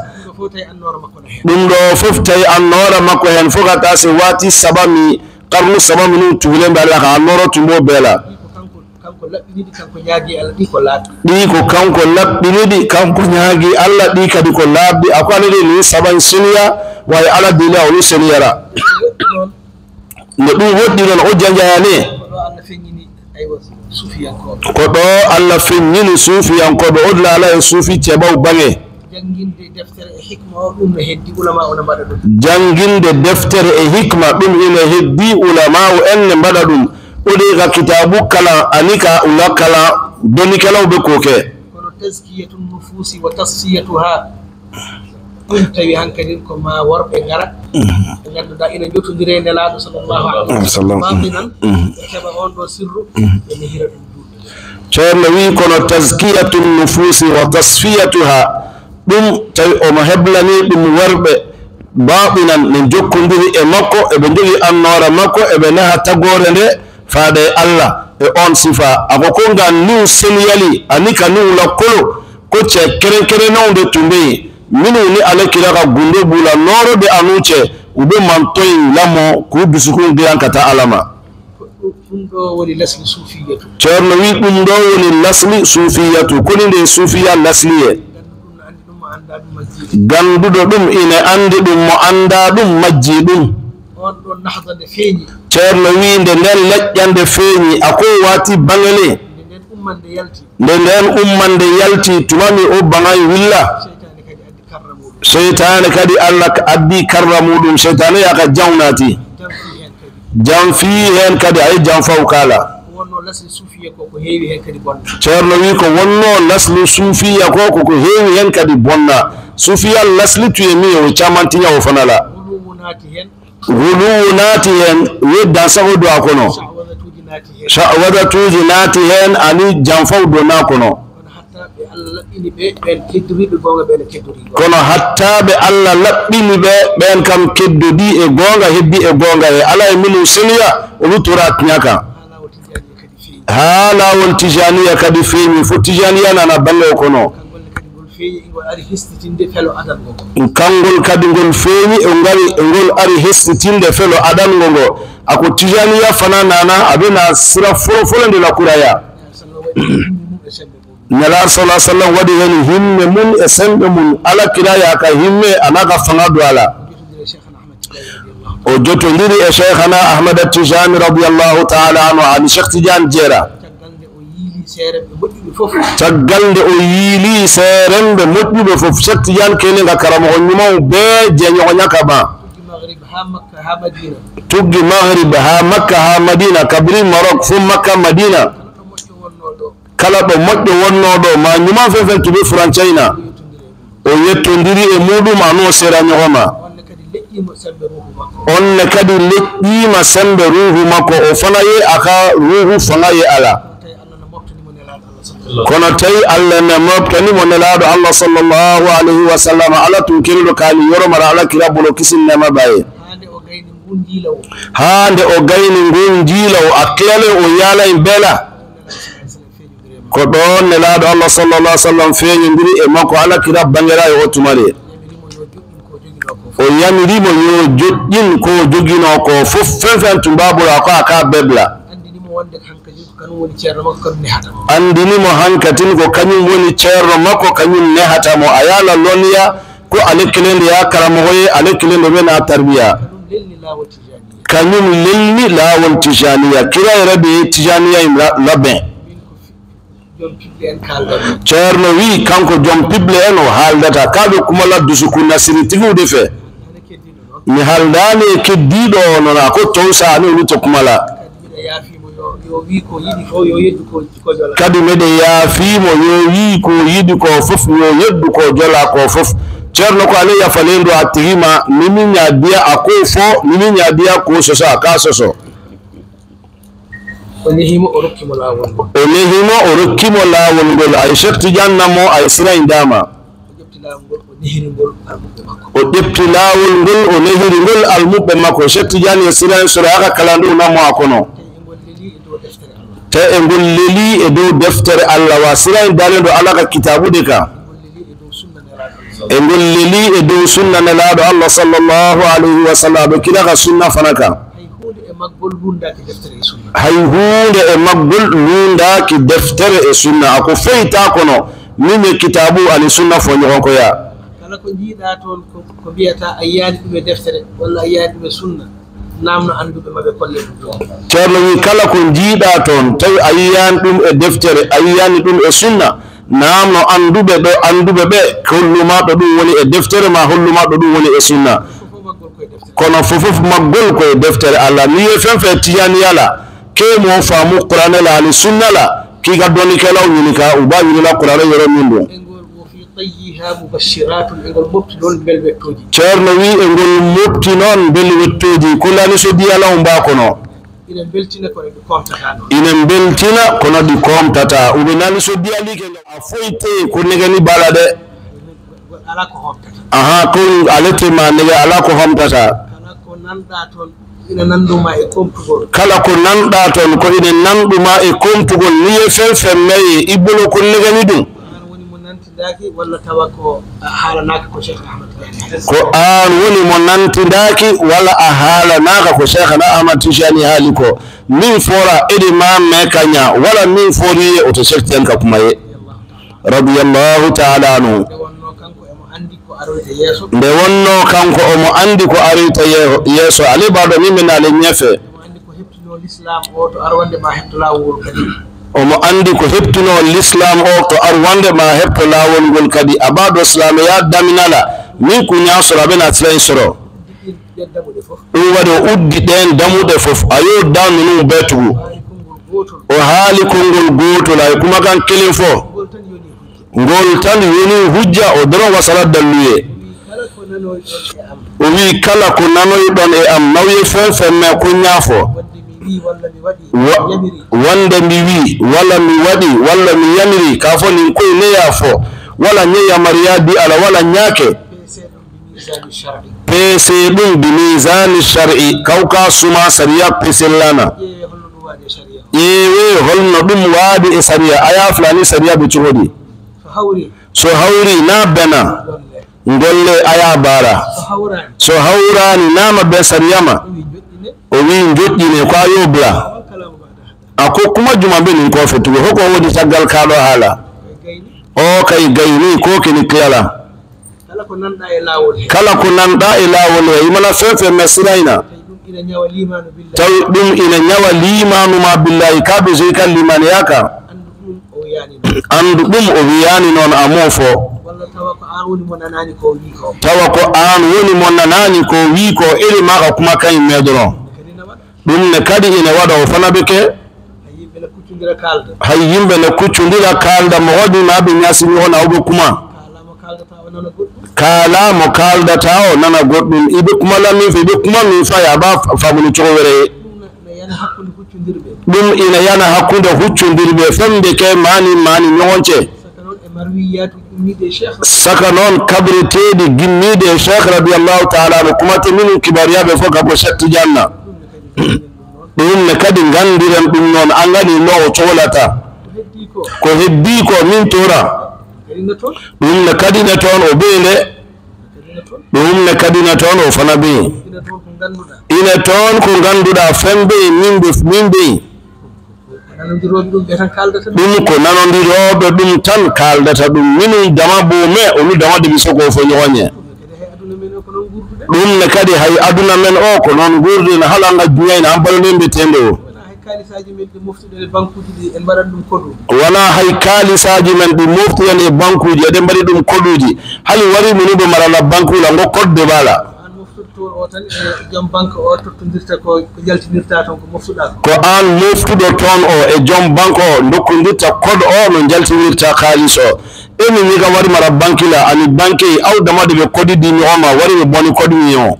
ɗum ɗo fof tawi annora makko hen fogata se wati sabami qarnu sabami num tulembe ala ka annoro tumbo beela ɗi ko kanko laɓɓiniɗi kanko ñaagi Allah ɗi kadi ko laaɓɗi ako alaɗi ni saban siniya wawi ala dina olu seniyara nde ɗum woɗɗi noon o janjayane ko ɗo Allah feññini suufiyankoɓe odla ala e suufi ceɓaw bange janginde deftere e hikma ɗum ine heddi ulama o enne mbaɗa ɗum وديك كتاب كلا أنيكا ولا كلا دوني كلا وبكوكه. تزكية النفوس وتصفيتها. كنت يهان كريم كما ورب إنجرا. إنجرا دائما جوتو درين الله صلى الله عليه وسلم. باطنا كما أندو سر ينهر. شان وي كنا تزكية النفوس وتصفيتها. دم تي أمهبلني دم ورب. باطنا من جوكندي إمكو إبندي النار مكو إبنها تقولني. faade Allah e on sifa akoko ngan nu seniyali anika nu la kolo ko che kere nonde tumbe minu ni alekira ka gundo bula noro de anuche ube mantoy lamo ku dusuku ngiyan kata alama ɗo woni lasli sufiyatu ceerno wi ɗum ɗo woni lasli sufiyatu koni nde sufiya lasliye ganduɗo ɗum ine andi ɗum mo anda ɗum majji ɗum on ɗo nahdande feeñi ceerno wi nde nden leƴƴande feeñi ako wati bangele nde nden ummande yalti tumami o bangay willa seytane kadi Allah addi karra muɗum seytane yaka jawnati jam fi hen kadi ay jam faw kala ceerno wi ko wonno laslu sufiya ko koko heewi hen kadi bonna sufiya lasli tuye mi o camantiña o fanala غلو ناتين يدا سعود أكونو شعوذة توجي ناتين أني جنفو دونا كونو kono hatta be alla labbini be ben kam keddodi e gonga hebbi e gonga e ala e minu seniya o luturat nyaka hala wal tijaniya kadi feemi fu tijaniya nana balle kono kangol kadi ngol feemi e ngari ngol ari hestitinde felo adan gongo ako tijaniya fana nana abena sira folo la kuraya nala sallallahu alaihi wasallam wadi hani himme mun e sembe mun ala kiraya ka himme anaka fanga do ala o joto ndiri e shaykhana ahmad at-tijani radiyallahu ta'ala anhu ali shaykh tijan jera tagalde o yili serembe moddibe fof shaykh tijan kene ga karamo on nyimo be jenyo nyaka ba tuggi maghrib ha makkah ha madina kabri marok fu makkah madina kala do moddo wonno do ma nyuma fefe to be franchina o yettondiri e mudum anu sera nyoma onne kadi leddima sembe ruhu makko o fanaye aka ruhu fanaye ala kono tay alla na mabtani mo nelado Allah sallallahu alaihi wasallam ala tunkirdo kali yoro mara ala kirabulo kisin na mabaye hande o gayni ngunjilo aklale o yala in bela ko don nelado Allah sallallahu alaihi wasallam feñindiri e makko ala kirab bangera e otumale o yamiri mo yo joddin ko jogino ko fof fefen tumbabura ko aka bebla andini mo hankatin ko kanyum woni cerro makko kanyum nehata mo ayala loniya ko alekilende ya karamo hoye alekilende mena tarbiya kanyum lelni lawol tijaniya kira rabi tijaniya labbe cerno wi kanko jom pible en o haaldata kaɓe kumala dusuku nasiri tigude fe mi haaldani keddiɗo nona ko towsani oni to kumala kadi mede yaafimo yo wi ko yiɗi ko fof yo yeddu ko jola ko fof cerno ko ale yafalendo a tigima nimi ñadiya a ko fo nimi ñadiya ko soso a ka soso onehimo o rokkimo lawol ngol ay Cheikh Tidiane namo ay sira indama o depti lawol ngol o nehiri ngol almubbe makko Cheikh Tidiane e sira sura aka kalandu namo akono te e ngol leli e dow deftere Allah wa sira indalendo alaka kitabude ka e ngol leli e dow sunna nelaɗo Allah sallallahu alaihi wasallam kilaka sunna fanaka hay hunde e maggol lundaki deftere e sunna ako feyta kono mime kitabu ali sunna fo nyon ko ya kala ko jiida ton ko biata ayani dum e deftere walla ayani dum e sunna namno andube mabbe kolle cerno wi kala ko jiida ton tawi ayani dum e deftere ayani dum e sunna namno andube be kolluma do dum woni e deftere ma holluma do dum woni e sunna kono fofof maggol ko deftere Allah ni fen fe tiyani yala ke mo faamu Qur'an la ali sunna la ki ga doni kala woni ka u ba woni la Qur'an yoro min do cerno wi e ngol mopti non bel wettoji ko lani so di yala umba kono ina beltina kono di komtata u be nani so di ali ke a foyte ko negani balade ala ko homtata aha ko alete ma nega ala ko homtata kala ko nanda ton ko ina nanduma e kompugol ni e fen meyi ibolo ko negani dum ko an woni mo nantidaki wala a haalanaka ko Cheikhna Ahmad Tijani haali ko min fora edi ma me kanya wala min fori o to Cheikh Tidiane ka kumaye radiyallahu ta'ala anhu nde wonno kanko omo andi ko arita yeso ali bado min ale nyefe omo andi ko heptuno l'islam o to arwande ma hepto lawol ngol kadi abado islam ya daminala min ku nyasoro bena tren soro dum wado uddi den damude fof ayo danu no betugo o haali kongol goto la kuma kan kelin fo ngol tan yoni hujja o doro wasala dalluye wi kala ko nanoy don e am nawye fen fen me ko nyaafo wanda mi wi wala mi wadi wala mi yamiri ka fo ni ko ne yafo wala ne yamariya di ala wala nyaake pese dum bi mizan shar'i kauka suma sariya pesellana yewe holno dum wadi e sariya aya fulani sariya be chodi so hawri na bena ngolle aya bara so hawrani nama be sariyama o wi njodine ko ayobla ako kuma jumambe ni ko fetugo hoko wodi tagal kaado hala o kay gayni ko kini kala kala ko nanda e lawol e mana fefe mesiraina taw dum ina nyawa limanu ma billahi kabe je kan limani yaka andu dum o wiyani non amofo tawa ko an woni mon nanani ko wi ko iri maka kuma kay medoro dum ne kadi ina wada o fana beke hay yimbe ne kuccundira kalda mo wadi ma be nyasini hona obo kuma kala mo kaldata o nana goddum ibe kuma lami fe be kuma mi fa ya ba famulu chowere dum ina yana hakkunde huccundirbe fembe ke mani nyonche saka non kabritedi gimmide Sheikh radiyallahu ta'ala kuma teminu kibariyabe foka ko shatti janna dum ne kadi gandiren dum non angani no tolata ko heddi ko min tora dum ne kadi ne ton o beele dum ne kadi ne ton o fana be ina ton ko ganduda fembe mimbe dum ko nanondiroɓe ɗum tan kaldata ɗum minin dama boome o mi dama de bisoko fo ñoñe ɗum ne kadi hay aduna men o ko noon gurdina halanga duñayna an balonen mbiyetende o wona hay kalisaji men ɗi moftiren e bankuji eɗen mbaɗi ɗum koɗuji hali wari munuɓe marala bankula ngo kodde bala ko an moftuɗo toon o e joom banque o dokkodirta code o no jaltinirta kalis o emi ñiga wari mara bankila ani banque awdamade ɓe kodidini oma wari ɓe boni kodimi o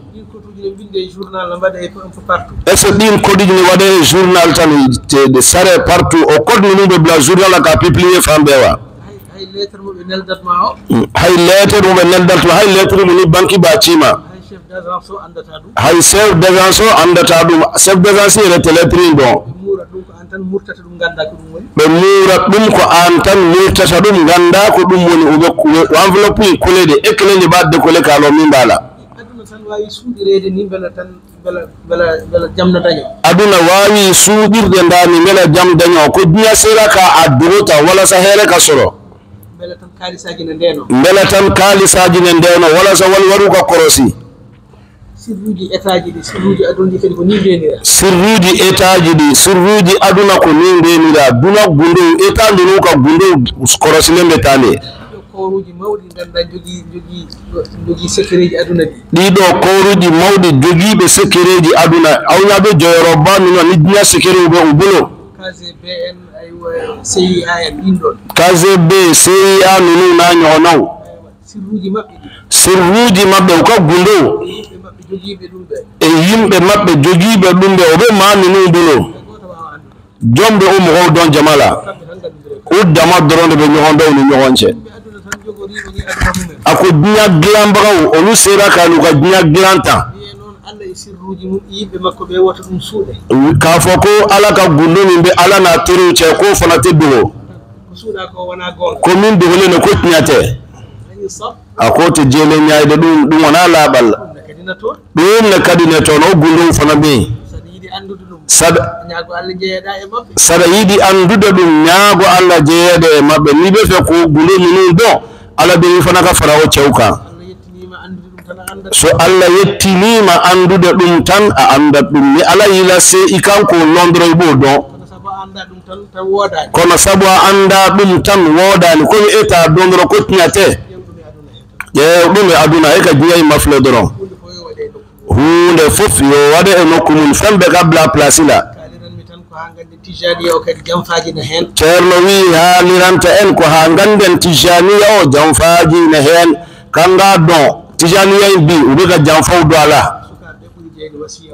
est ce ɗin kodiji ne waɗe e journal tan de sare partout o code minuɓe bla journal aka publié fambewa hay lettre mo ɓe neldatma hay lettre mo ni banque ba cima hay chef d'agence o andata ɗum chef d'agence rete lettre ɗo ɓe murat ɗum ko an tan murtata ɗum ganda ko ɗum woni enveloppe kulede éclede ɓadde kole kalo min mbala aduna wawi suuɗirde ndani bela jam daño ko duya sera ka addurota wala sa here ka soro bela tan kalisaji ne ndeno wala sa wal waru ka korosi sirruji etaji di sirruji aduna kadi ko ni denira sirruji etaji di sirruji aduna ko ni denira duna gundo etandi no ka gundo korosi lembe tale koruji mawdi ganda jogi sekereji aduna di do koruji mawdi jogibe sekereji aduna awnyaabe joyoro banu no nidnya sekere be ubulo KZBN aywa CIAN indon KZB CIAN no na nyonaw sirruji mabbe ko gundo e yimbe mabbe jogibe dumbe o be mami no bulo jombe o mo don jamala o dama doronde be nyondo no nyonche ako dunya glambraw o lu sera ka lu ka dunya glanta ka foko ala ka gundo nimbe ala na tiru che ko fana teddo ko min dole ne ko tnyate ako te jele nyaade dum wana labal dum ne kadi ne to no gundo fana be sada yidi andude dum nyaago alla jeede e mabbe ni be fe ko gundo minun do ala be fana ka farawo cewka so alla yettinima andude dum tan a anda dum ni ala yila se ikanko londro bo do kono sabu anda dum tan wodani ko eta dondro ko tnyate je dum aduna e ka jiyay mafle doron hunde fof yo wade e nokkumum fambe kabla place la ceerno wi haaliranta en ko ha ganden tijaniya o jamfaaji ne hen kanga don tijaniya bi ubega janfaw do ala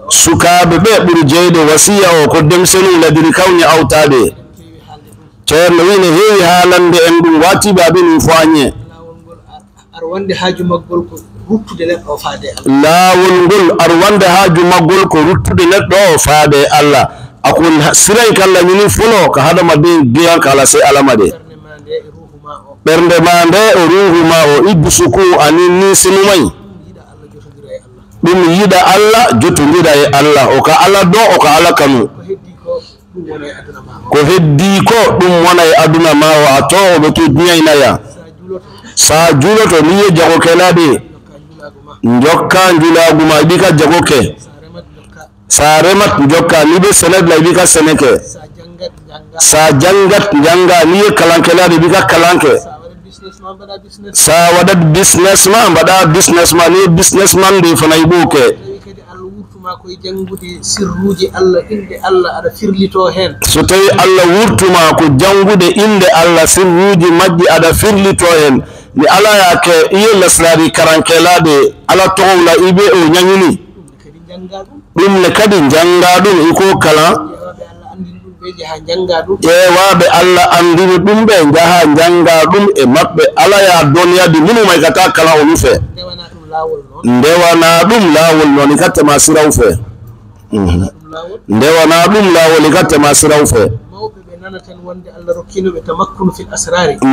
sukabe be buri jeyde wasiya o ko demsenu ladiri kawni awtade ceerno wine heewi haalande en ɗum wati babe min fo anye arwande haaju maggol ko ruttude neɗɗo o faade laawol ngol arwande haaju maggol ko ruttude neɗɗo o faade Allah akon siray kala ñini fulo ko hadama be giyan kala se alama de ɓernde ma nde o ruhu ma o ibbu suku anin ni sinumay ɗum yiɗa Allah jotodira e Allah o ka Allah do o ka Allah kanu ko heddi ko ɗum wona e aduna ma o a to o ɓe to duñaynaya sa juloto ni ye jago kelade jokka julaguma iɓi ka jago ke sa remat jokka ni ɓe sened la iɓi ka seneke sa jangat janga ni ye kalankelade iɓi ka kalanke sa waɗat businessman mbaɗa businessman ni businessman de fana iɓuke so tawi Allah wurtuma ko jangude inde Allah sirruji majji aɗa firlito hen ni ala yake iye lasrari karankelade ala towla ibe o nyanyini ɗum ne kadi janga ɗum iko kala ƴeewaɓe Allah andini ɗum ɓe jaha janga ɗum e maɓɓe ala ya doniyadi minumay kata kala o nufe ndewana ɗum laawol noon ikattema siraw fe ndewana ɗum laawol ikattema siraw fe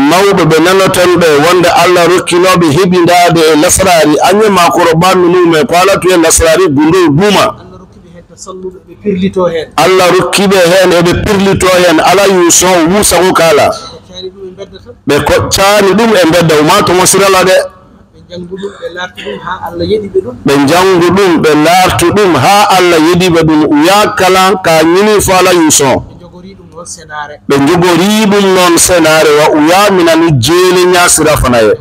mawɓe ɓe nanoton ɓe wonde Allah rokkinoɓe heɓindade e lasrari anye makoro ɓannu nume ko ala tuye lasrari gundo duma Allah rokkiɓe hen eɓe pirlito hen ala yuso wusago kala ɓe koccani ɗum e bedda uma tomo sirala de ɓe jangu ɗum ɓe lartu ɗum ha Allah yeɗiɓe ɗum uya kala ka ñini fo ala yuso ɓe jogori ɗum noon senare wa uya minani jeeli ñasira fanaye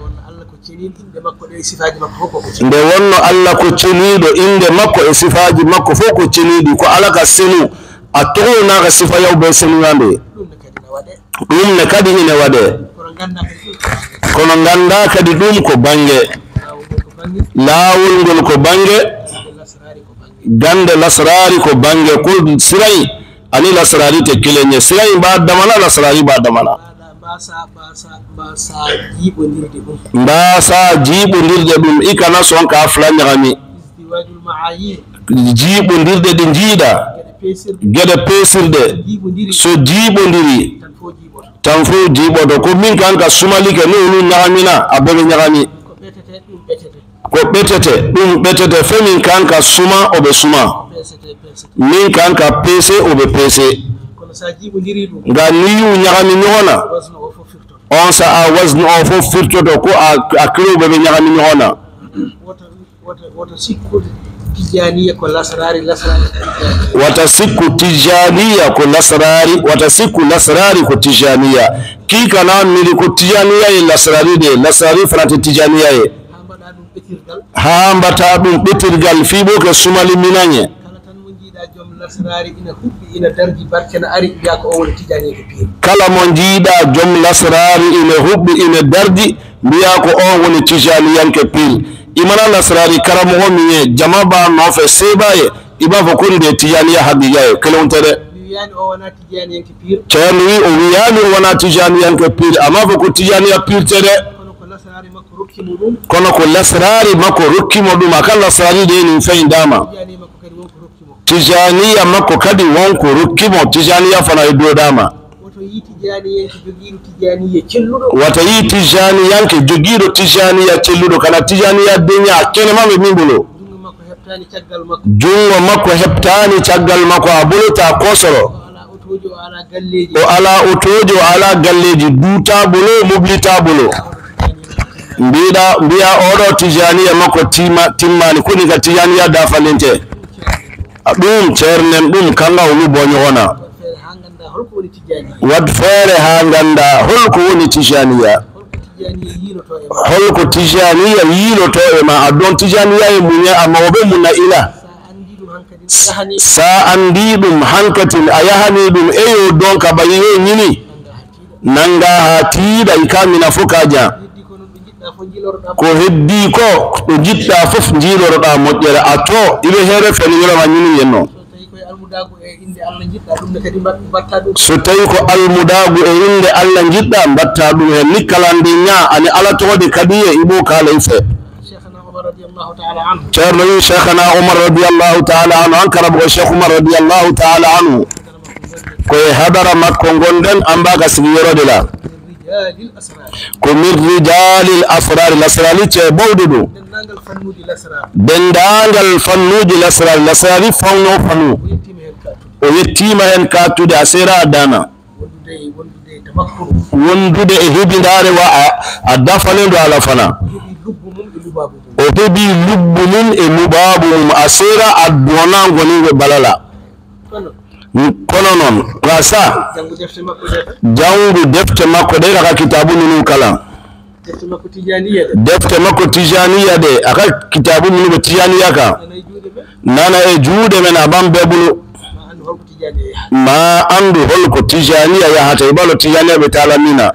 nde wonno Allah ko ceniɗo inde makko e sifaji makko fof ko ceniɗi ko ala ka senu a togonaka sifa yawɓe senuyande ɗum ne kadi ine waɗe kono ganda kadi ɗum ko bange laawol ngol ko bange gande lasrari ko bange ko siray ani lasrari te kilenye siray ba damana lasrari ba damana mbasa jiɓodirde ɗum ikana son ka flañagami jiɓodirde ɗe jiiɗa geɗe peesirde so jiɓodiri tan fo jiɓoto ko min kan ka sumalike ni onu ñagamina a boɓe ñagami ko ɓetete ɗum ɓetete fe min kan ka suma oɓe suma min kan ka peese oɓe peese nga niyu ñagami ñogona on sa a wasnu o fof firtoto ko a kiloɓe ɓe ñagami ñogona wata sikku tijaniya ko lasrari wata sikku lasrari ko tijaniya kikana mili ko tijaniya e lasrari de lasrari frate tijaniya e ha mbata ɗum ɓetirgal fiɓo ke sumali minañe kala mo jiiɗa joom lasrari ine huɓɓi ine dardi mbiya ko on woni tijaniyanke pil imana lasrari karamogo miye jama ba nofe sebaye iba fo konde tijaniya haqiqaye kelontere ceerno wi o wiyani o wona tijaniyanke pil amma fo ko tijaniya pirtere kono ko lasrari makko rokkimo ɗum aka lasrari de nin feyndama tijaniya makko kadi wonko rokkimo tijaniya fana e doɗama wata yi tijaniyanke jogiiɗo tijaniya celluɗo kana tijaniya deña kene maɓe mimbolo jungo makko heɓtani caggal makko a bolota kosoro o ala otoji o ala galleji duta bolo moblita bolo mbiya oɗo tijaniya makko timmani koni ka tijaniya dafalinte ɗum ceernen ɗum kanga o luboñogona wat feere ha ganda holko woni tijaniya holko tijaniya yiiloto e ma addon tijaniya e muña amma oɓe muna ila sa andi ɗum hankatin a yahani ɗum eyo donc ɓayi yo ñini nanga ha tiiɗa i kamina fo kaja ko heddi ko do jitta fof jiloroda mojjere ato ibe here fani yoro nyini yenno so tawi ko almudagu e inde Allah jidda batta dum hen nikalande nya ani ala tode kadiye ibo kala ife Charles Sheikhana Umar radiyallahu ta'ala anhu ankara bo Sheikh Umar radiyallahu ta'ala anhu ko hadara makko gonden ambaga sigiyoro de la ko min rijalil asrar lasrali ce bawdudu dendangal fannuji lasrali fawno fanu o yettima hen katude asira dana wondude e hebindare wa a dafalendo ala fana o hebi lubbu mum e lubabu mum asira adona goni balala kono non kasa jangu defte makko de aka kitabu nunu kala defte makko tijaniya de aka kitabu nunu tijaniya ka nana e juude men abam bebulu ma andu holko tijaniya ya hata ibalo tijaniya be talamina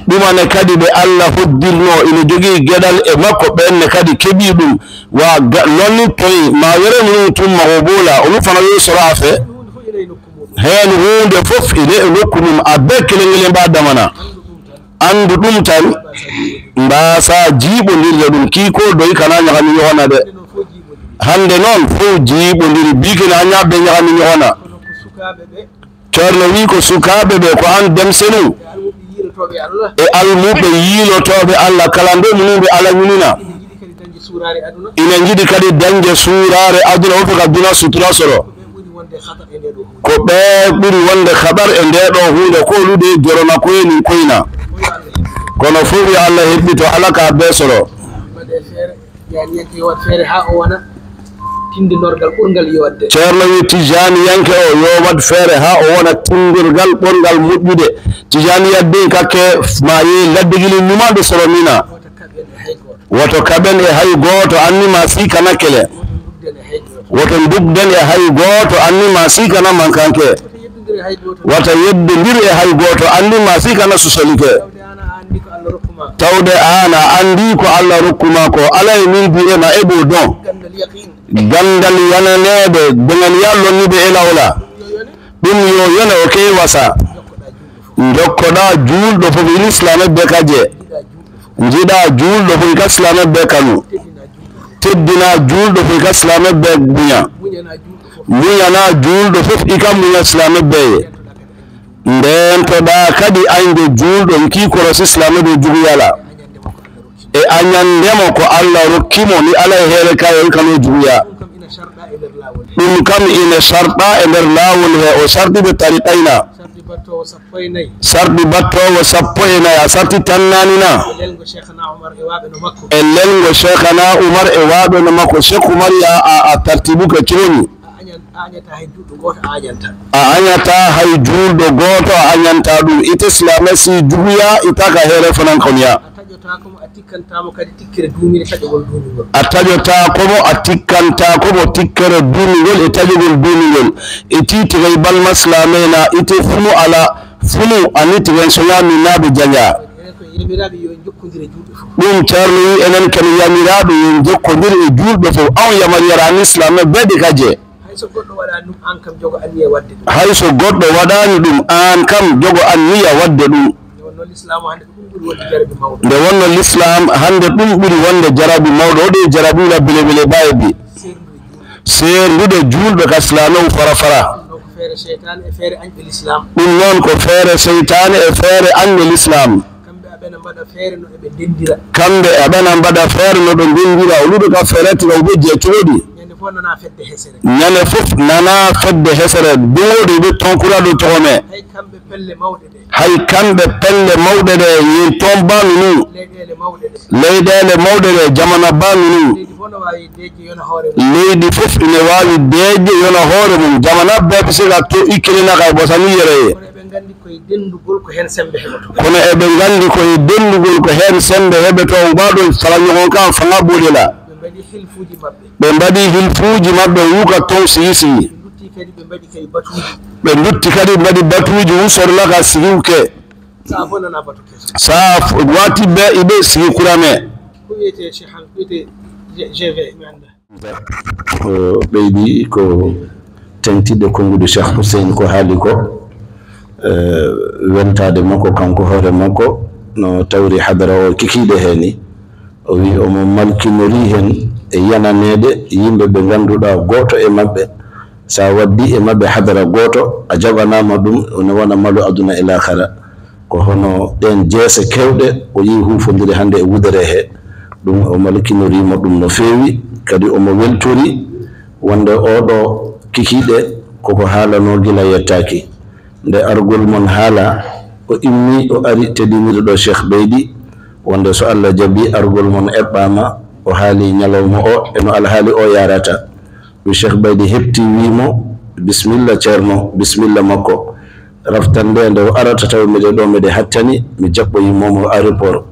dumane kadi be Allah hoddirno ina jogi gedal e makko benne kadi kebi dum wa lonni toy ma yere ni tum mabola o fana yusrafe hen hunde fof ile lokumum abekele ngile mbadamana andu dum tan mbasa jibo ndir dum kiko doy kana nyani yona de hande non fo jibo ndir bikina nyabe nyani yona Charles wi ko sukabe be ko an dem senu e almube yilotobe Allah kalande munube ala nyunina ina jidi kadi danje surare aduna o faka duna sutura soro ko be buri wonde khabar e ndedo hunde ko lude jorona ko ni koina kono fubi Allah hebbito alaka be soro tindirgal burgal yodde Ceerno wi Tijani yanke o yo wad fere ha o wona tindirgal burgal muddude Tijani yadde kake mayi laddegili numado solomina woto kaben e hay goto anni ma sika nakele woto dugden e hay goto anni ma sika na mankanke woto yeddendir e hay goto anni ma sika na susolike tawde ana andi ko Allah rokkuma ko alay min bi ma ebo don gandal yananede bengal yallo ni be elawla dum yo yana o kay wasa jokkoda juldo fo islam be kaje njida juldo fo islam be kanu teddina juldo fo islam be bunya na juldo fo ikam islam be nden to da kadi ande juldo ki ko islam be jugu yala e anyandemo ko Allah rokkimo ni ala hele kayo kanu juya dum kam ina sharta e der lawol he o sharti be tariqaina sardi batto wa sappoina ya sarti tannanina lengo Sheikhana Umar e wabe no makko Sheikh Umar ya a tartibuka kironi anyata hay juldo goto anyanta dum ite islamasi juya itaka hele fanan konya atajota komo atikkanta komo tikkere dunigol e tajugol dunigol e titigay bal maslamena ite fulu ala fulu aniti wen so yami nabe janya dum charli enen kan yamiraado yen jokkondir e julbe fo aw yamar yarani islam bedi kaje hayso goddo wadani dum an kam jogo anniya wadde dum nde wonno l'islam hande dum buri wonde jarabi mawdo de jarabi la bele baybi serdude julbe ka islamo fara dum non ko fere shaytan e fere ande l'islam kambe abana mbada fere no do dindira uludo ka fereti ko beje todi nyane fof nana fedde hesere doodi be tonkura do tome hay kambe pelle mawde de yin tomba nunu leydele mawde de jamana banu leydi fof ine wawi deje yona hoore mum jamana be pisiga to ikilina kay bosani yere kono ebe gandi ko dendugol ko hen sembe hebeto mbado salanyo kan fanga bodela be mbadi hilfuji mabbe wuka to sisi be dutti kadi mbadi batuji usor laka siuke saaf wati be ibe sigi kurame ko ɓeydi ko tentiɗo kongude Cheikh Hussein ko haali ko weltade makko kanko hoore makko no tawri hadara o kikiɗe heni o wi omo malkinori hen e yananede yimɓe ɓe ganduɗa goto e mabɓe sa waddi e mabɓe hadara goto a jaɓanama ɗum ne wona malu aduna e lahara ko hono ɗen jeese kewɗe o yi hufodiri hande e wudere he ɗum o malkinorimo ɗum no feewi kadi omo weltori wonde oɗo kikiɗe koko haalano gila yettaki nde argol mon haala o immi o ari teddiniri ɗo Cheikh Beydi wonde so Allah jaɓi argol mon eɓɓama o haali ñalawma o eno alhaali o yarata wi Cheikh Beydi hepti wimo bisimilla ceerno bisimilla makko raftande nde o arata taw miɗe ɗo miɗe hattani mi jaɓɓoyimomo aéroport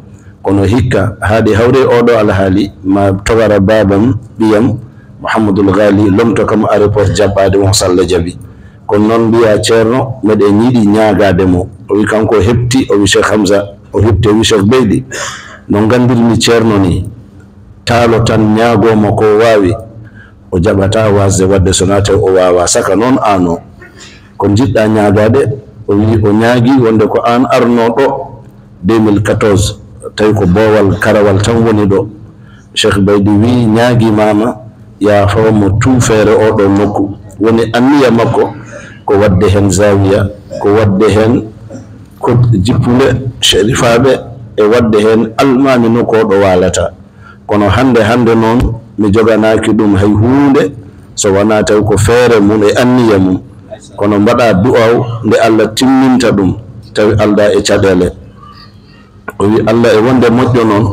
kono hikka haadi hawre oɗo alhaali ma togara babam ɓiyam Mouhamadoul Ghali lomto kam aéroport jaɓɓade mo sallah jaɓi kono noon mbiya ceerno meɗen yiɗi ñaagade mo o wi kanko hepti o wi Cheikh Hamza o hepti o wi Cheikh Beydi no gandirmi ceerno ni taalo tan ñaagomo ko wawi o jaɓata wasde wadde so na taw o wawa saka noon ano ko jiɗɗa ñaagade o wi o ñaagi wonde ko an arno ɗo 2014 tawi ko boowal karawal tan woni ɗo Cheikh Beydi wi ñaagimama ya fawmo tuufere oɗo nokku woni anniya makko ko wadde hen zawiya ko wadde hen ko jippule sherifaɓe e wadde hen almami nokku oɗo walata kono hande noon mi joganaki ɗum hay hunde so wona tawi ko feere mum e anniya mum kono mbaɗa du'aw nde Allah timminta ɗum tawi alda e caɗele o wi Allah e wonde moƴƴo noon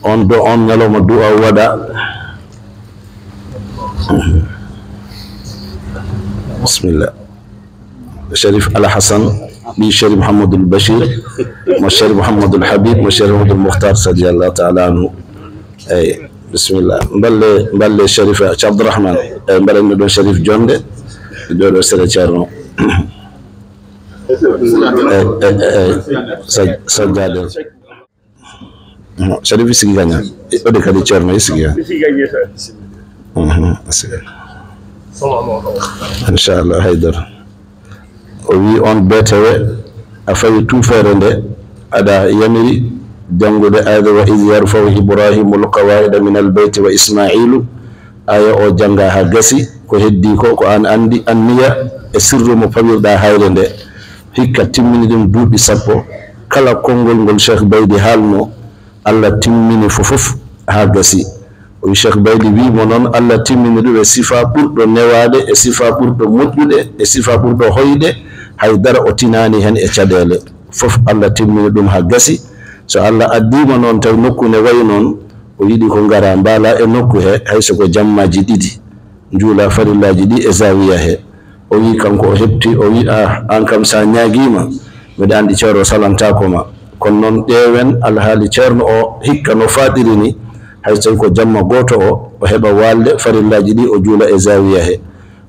on do on ñalawma du'aw waɗa bismillah Sharif Al Hassan bi Sharif Mouhamadoul Bachir mo Sharif Mouhamadoul Habib mo Sharif Mouhamadoul Mokhtar radiyallahu ta'ala anhu ay bismillah mballe Sharif Abdourahmane ay mbaɗanno ɗon Sharif Jonde ɗo sere ceerno sajjade Sharif sigi gaña ode kadi ceerno sigi inchallah haydara o wi on betewe a fawi tuufere nde aɗa yamiri jangude ayda wa id yarfau ibrahimu lqawaida min albeyti wa ismailu aya o janga ha gasi ko heddi ko an andi anniya e sirru mo pawirɗa hayre nde hikka timmini ɗum duuɓi 10 kala konngol ngol Cheikh Beydi haalno Allah timmini fofof ha gasi o wi Cheikh Beydi wimo noon Allah timmini ɗum e sifa ɓurɗo newade e sifa ɓurɗo moƴƴuɗe e sifa ɓurɗo hoyde haydara o tinani hen e caɗele fof Allah timmini ɗum ha gasi so Allah addima noon tawi nokku ne wayi noon o yiɗi ko ngara mbala e nokku he hayso ko jammaji ɗiɗi njuula farillaji ɗi e zawiya he o wi kanko o hepti o wi an kam sa ñaaguima mbiɗa andi ceerno salantakoma kono noon ƴeewen alhaali ceerno o hikka no faɗiri ni hay tawi ko jamma goto o heɓa walde farillaji ɗi o juula e zawiya he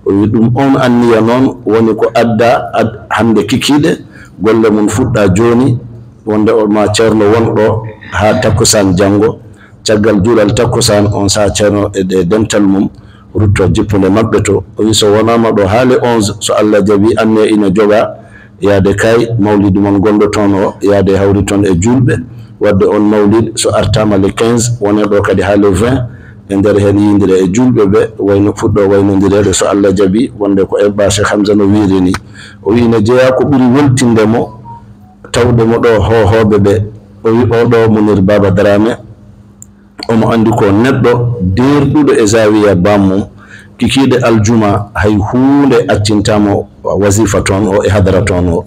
o wi ɗum on anniya noon woni ko adda hande kikiɗe golle mum fuɗɗa joni wonde o ma ceerno wonɗo ha takkusan janggo caggal juulal takkusan on sa ceerno e dental mum rutto jippude maɓɓe to o wi so wonama ɗo haale 11 so Allah jaɓi anne ina joga yaade kay mawlidi mon gonɗo toon o yaade hawri toon e julɓe wadde on mawlid so artama le 15 wone ɗo kadi ha le 20 e nder hen yindire e julɓe ɓe wayno fuɗɗo waynodirede so Allah jaɓi wonde ko ebba Cheikh Hamza no wiiri ni o wi ne jeeya ko ɓuuri weltindemo tawde mo ɗo hohoɓe ɓe o wi oɗo Munir Baba Dramé omo andi ko neɗɗo derɗuɗo e zawiya bammum kikiɗe aljuma hay hunde accintamo wasifa toon o e hadara toon o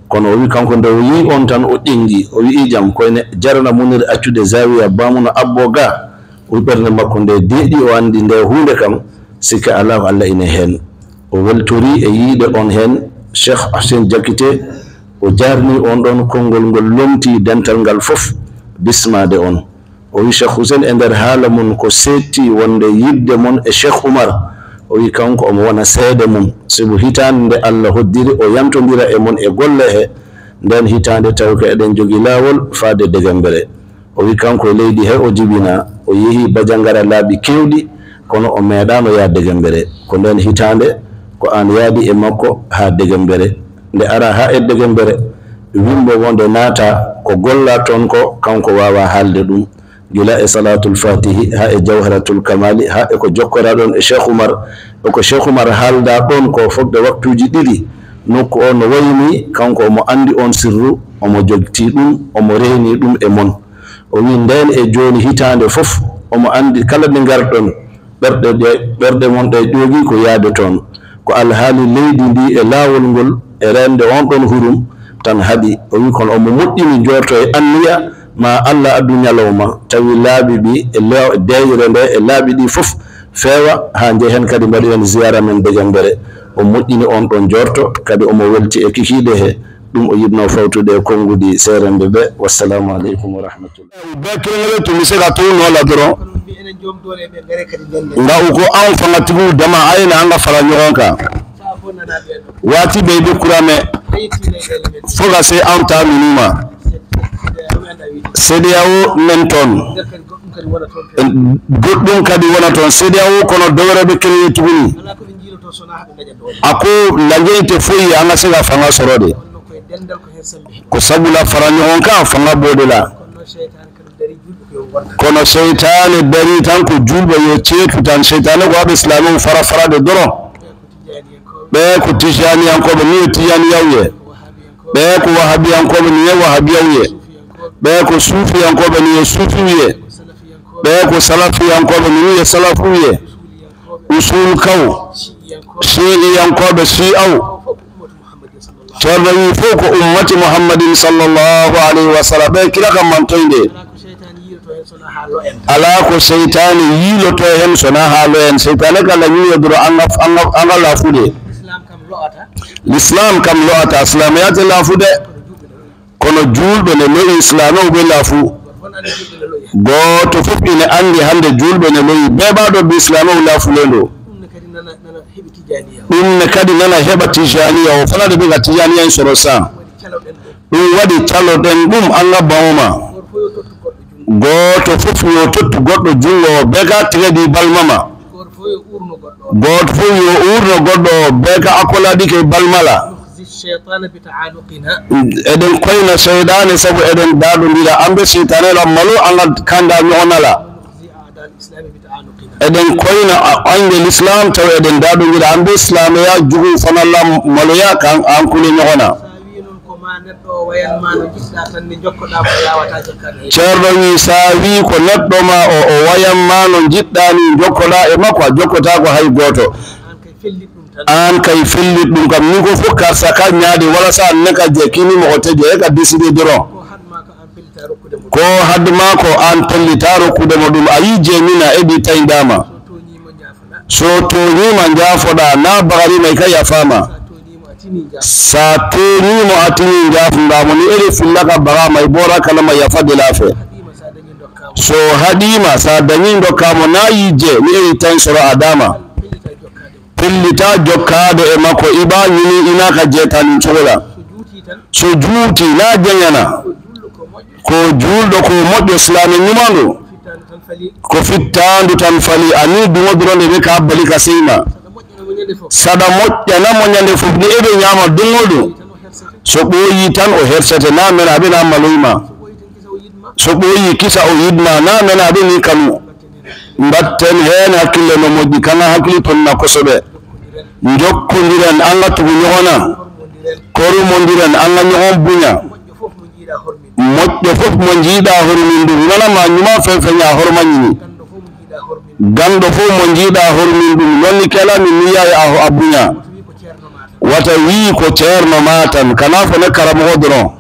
kono o wi kanko nde o yi on tan o ɗingi o wi jam koyne jarana Munir accude zawiya bamu no abbo ga o ɓerde makko nde deeɗi o andi nde hunde kam sikka ala ko Allah ine hen o weltori e yiide on hen Cheikh Hussein Jakite o jarni on ɗon konngol ngol lomti dental ngal fof bismade on o wi Cheikh Hussein e nder haala mum ko setti wonde yidde mon e Cheikh Oumar o wi kanko omo wona seede mum sibu hitande nde Allah hoddiri o yamtodira e mon e golle he nden hitande taw ko eden jogi lawol faade degembere o wi kanko leydi he o jibina o yehi bajangara laabi kewɗi kono o meeɗano ya degembere ko nden hitande ko an yaadi e makko ha degembere nde ara ha e degembere wimbo wonde naata ko golla toon ko kanko wawa haalde ɗum gila e salatul fatihi ha e jawharatul kamali ha e ko jokkora ɗon e cheikh oumar eko cheikh oumar haalda ɗon ko fodde waktuji ɗiɗi nokku o no wayni kanko omo andi on sirru omo jogti ɗum omo rehni ɗum e mon o wi nden e joni hitande fof omo andi kala nde garɗon ɓerɗe mon ɗe ƴoogi ko yaade toon ko alhaali leydi ndi e laawol ngol e rende on ɗon hurum tan haɗi o wi kono omo moƴƴini jorto e anniya ma Allah addu ñalawma tawi laabi ɗi e deyre nde e laabi ɗi fof feewa ha jehen kadi mbaɗi hen ziyara men degembere o moƴƴini on ɗon jorto kadi omo welti e kikiɗe he ɗum o yidno fawtude e konngudi serembe ɓe. Wassalamu aleykum wa rahmatullah. Bekirengere to mi sega to nola doron ngaw ko an fanga tigu dama ayna anga fara ñogon ka wati ɓe ɓe kurame foga se an ta minuma CEDEAO men toon goɗɗum kadi wona toon CEDEAO kono dowreɓe kelli tuguni ako laƴeyte foyi anga sega fanga sorode ko sabula fara ñogon ka fanga bodela kono seytane dari tan ko julɓe yo ceetu tan seytane ko waɓe islami fara farade doron ɓe ko tijaniyankoɓe ni yo tijaniyawye ɓe ko wahabiyankoɓe ni yo wahabiyawye ɓe ko suufiyankoɓe ni yo suufiye ɓe ko salafiyankoɓe ni yo salafuye usul kaw shi'iyankoɓe shi'aw ceerno wi fof ko ummati muhammadin sallllahu alayhi wa sallam ɓe kila kam mantoyde ala ko seytane yiiloto hen sona haalo en seytane kala ñiyodoro anga laafude l'islam kam lo'ata islamiyate laafude kono julɓe ne loyi islame o ɓe laafu goto fof ine andi hande julɓe ne loyi beɓaɗo ɓe islame o laafulendo ɗum ne kadi nana heɓa tijaniya o fanade ɓe ga tijaniya en soro sa ɗum waɗi caloɗen ɗum anga bawma goto fof yo tottu goɗɗo jungo o be ka tigadi balmama goto fof yo urno goɗɗo o be ka akolaɗi ke balmala eɗen koyna seyɗane saabu eɗen daɗodira amɓe seytane la malo anga kanda ñogonala eɗen koyna ange l'islam taw eɗen daɗodira amɓe islam ya jugu fanalla maloya kan ankune ñogona ceerno wi sa wi ko neɗɗo ma o wayanma no jiɗɗa ni jokkoɗa e makko a jokkotako hay goto an kay fellit ɗum kam ni ko fof karsa ka ñaadi wala sa neka je kinimo ko teje e ka décidé doron ko haddema ko an pellita rokkudemo ɗum a yi jemina eɗi taydama so toñima jaafoɗa na bagarima ka yafama sa toñimo atini jafundamo ni ere fillaka bagama e bora kalama yafade laafe so haɗima sa dañi dokkamo na yijje ni eri tan soro adama pellita jokkade e makko iɓa ñini inaka jeetanin sohla so juuti na jeñana ko julɗo ko moƴƴo islami ñumandu ko fittandu tan fali ani duŋoduronde ɓe ka bali ka seyma saɗa moƴƴana mo ñande fof ni eɓe ñama duŋoɗum so ɓooyi tan o hersete na men aɓe na maloyma so ɓooyi kisa o yidma na men aɓe ni kanu mbatten hen hakkille no moƴƴi kana hakkili tonna kosoɓe jokkodiren anga tugu ñogona korumodiren anga ñogon buña moƴƴo fof mo jiiɗa hormin ɗum nanama ñuma fefeña hormañini ganɗo fof mo jiiɗa hormin ɗum nonni kela mi miyaye a buña wata wi ko ceerno ma tan kana fone karamogo doron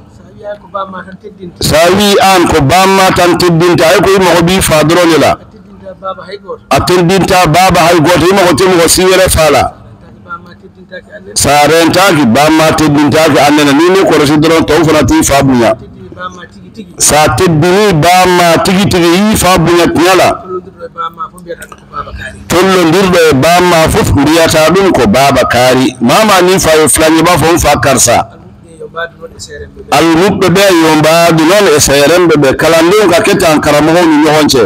sa wi an ko bamma tan teddinta ay ko yima ko ɓi fadorolela a teddinta baba hay goto yima ko temi ko siwere faala sa rentaki bamma teddintaki annene nini ko resi doron taw fanati fa buña sa teddini bamma tigi tigi yi fa buña ñala tollodirɗo e bamma fof mbiyata ɗum ko baba kaari mama ni fayo flañe ba fon fa karsa almubbe be yombaadu non e seerembe be kalandum ka ketan karamo ni ñohonce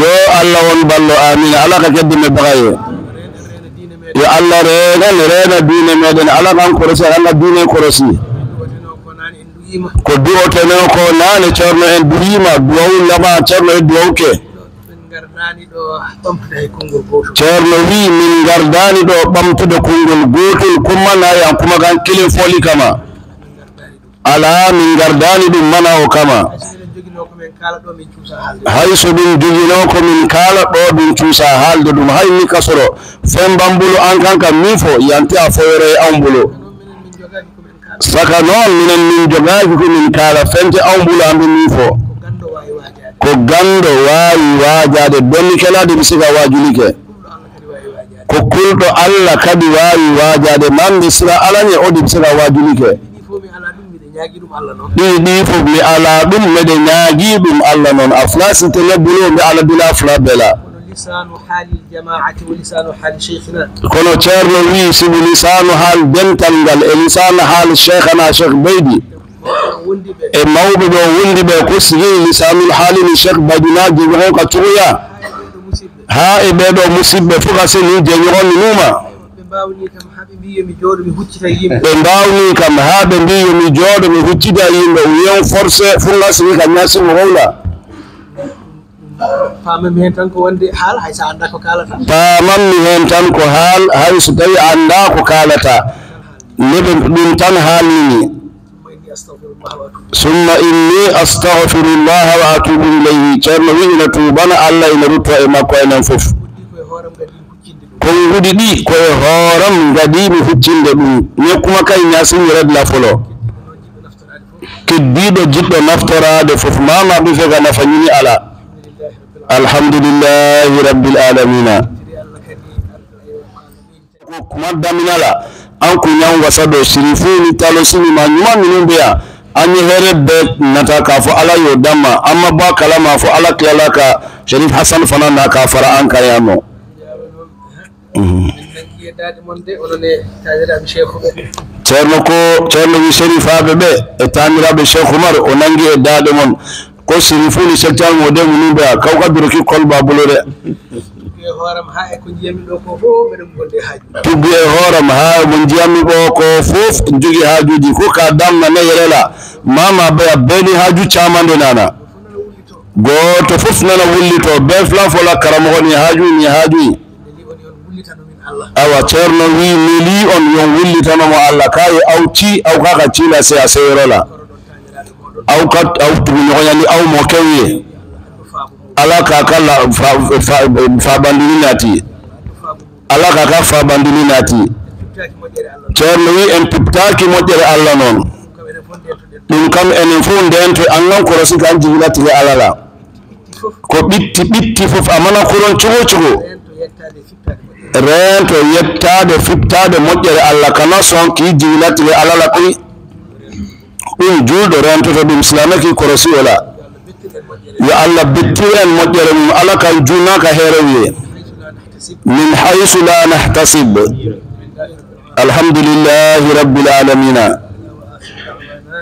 yo Allah won ballo amin ala ka kedde me bagaye yo Allah reena diine meden ala kan korosi ala diine korosi ko duwoteno ko naane corno en duwima duwaw lama corno e duwawke cerno wi min gardani ɗo ɓamtude konngol gotol kummanayi an kuma kan kilin foli kama ala min gardani ɗum mana o kama hay so ɗum jogino ko min kala ɗo ɗum cuusa haalde ɗum hay ni kasoro fen bambulo an kan kam min fo yanti a foyore awmbulo saka noon minen min jogaki ko min kala fente awmbulo amɓe min fo ko gando waawi waajade donni kelade mi siga waajulike ko kulɗo Allah kadi waawi waajade mamde sira alane odi mi siga waajulike ɗi fof mi ala ɗum meɗe ñaagi ɗum Allah noon a flasinte lebbulo mbi ala bila fla bela kono ceerno wi sibu lisanu haal dental ngal e lisanu haal cheikhana cheikh beydi e mawɓe ɗo wondi ɓe ko sigi lisanul haalini cheikh badinaji on ka tugoya ha e ɓeɗo musidɓe fof ka seni jeñoonni numa ɓe mbawni kam ha ɓe mbi yomi jooɗo mi huccita yimɓe wiyon forcé funga sigi ka ñasimo howla pamanmi hen tan ko haal hay so tawi anda ko kalata neɓe ɗum tan haalnini summa inni astaghfirullah wa atubu ilayhi ceerno wi ina tuubana Allah ina rutto e makko enen fof konngudi ɗi koye hooram gadimi huccinde ɗum ñekkuma kay ñasimi redla folo keddiɗo jiɗɗo naftorade fof mama ɗum fega nafa ñini ala alhamdulillahi rabbil alamina maddaminala an ko ñam wasaɗo sirifuni talo sinima ñuma minen mbiya anyi here be nata ka fo ala yo damma amma ba kalama fo ala kala ka Sharif Hassan fana na ka fara an kayamo cerno wi Sharifaɓe ɓe e tamiraɓe Cheikh Oumar o nangi e dade mon ko sirifuni sectal mo de mun be kawka biroki kolba bulore tuggi e hooram ha mo jiyami ɗo ko fof jogi haajuji ko ka damna ne yerela mama be beni haaju camande nana goto fof nana wullito be fla fola karamo honi haaju awa ceerno wi mili on yon wullitanomo Allah kaye awti aw kaka cila se a seyerola aw tugu ñogoñani aw mo kewye ala kakala fabandini nati ala kaka fabandini nati ceerno wi en piptaki moƴƴere Allah noon ɗum kam enen fof ndento annan korosi kan jigilatike alala ko ɓitti fof amana koron cogo rento yettade fittade moƴƴere Allah kana son ki jigilatike alala koy ɗum juulɗo rentoto ɗum islamaki korosi wala yo Allah betti en moƴƴere mum ala kan junaka heere wiye min haysu la nahtasib alhamdulillahi rabbil alamina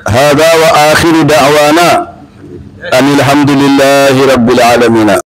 هذا وآخر دعوانا أن الحمد لله رب العالمين.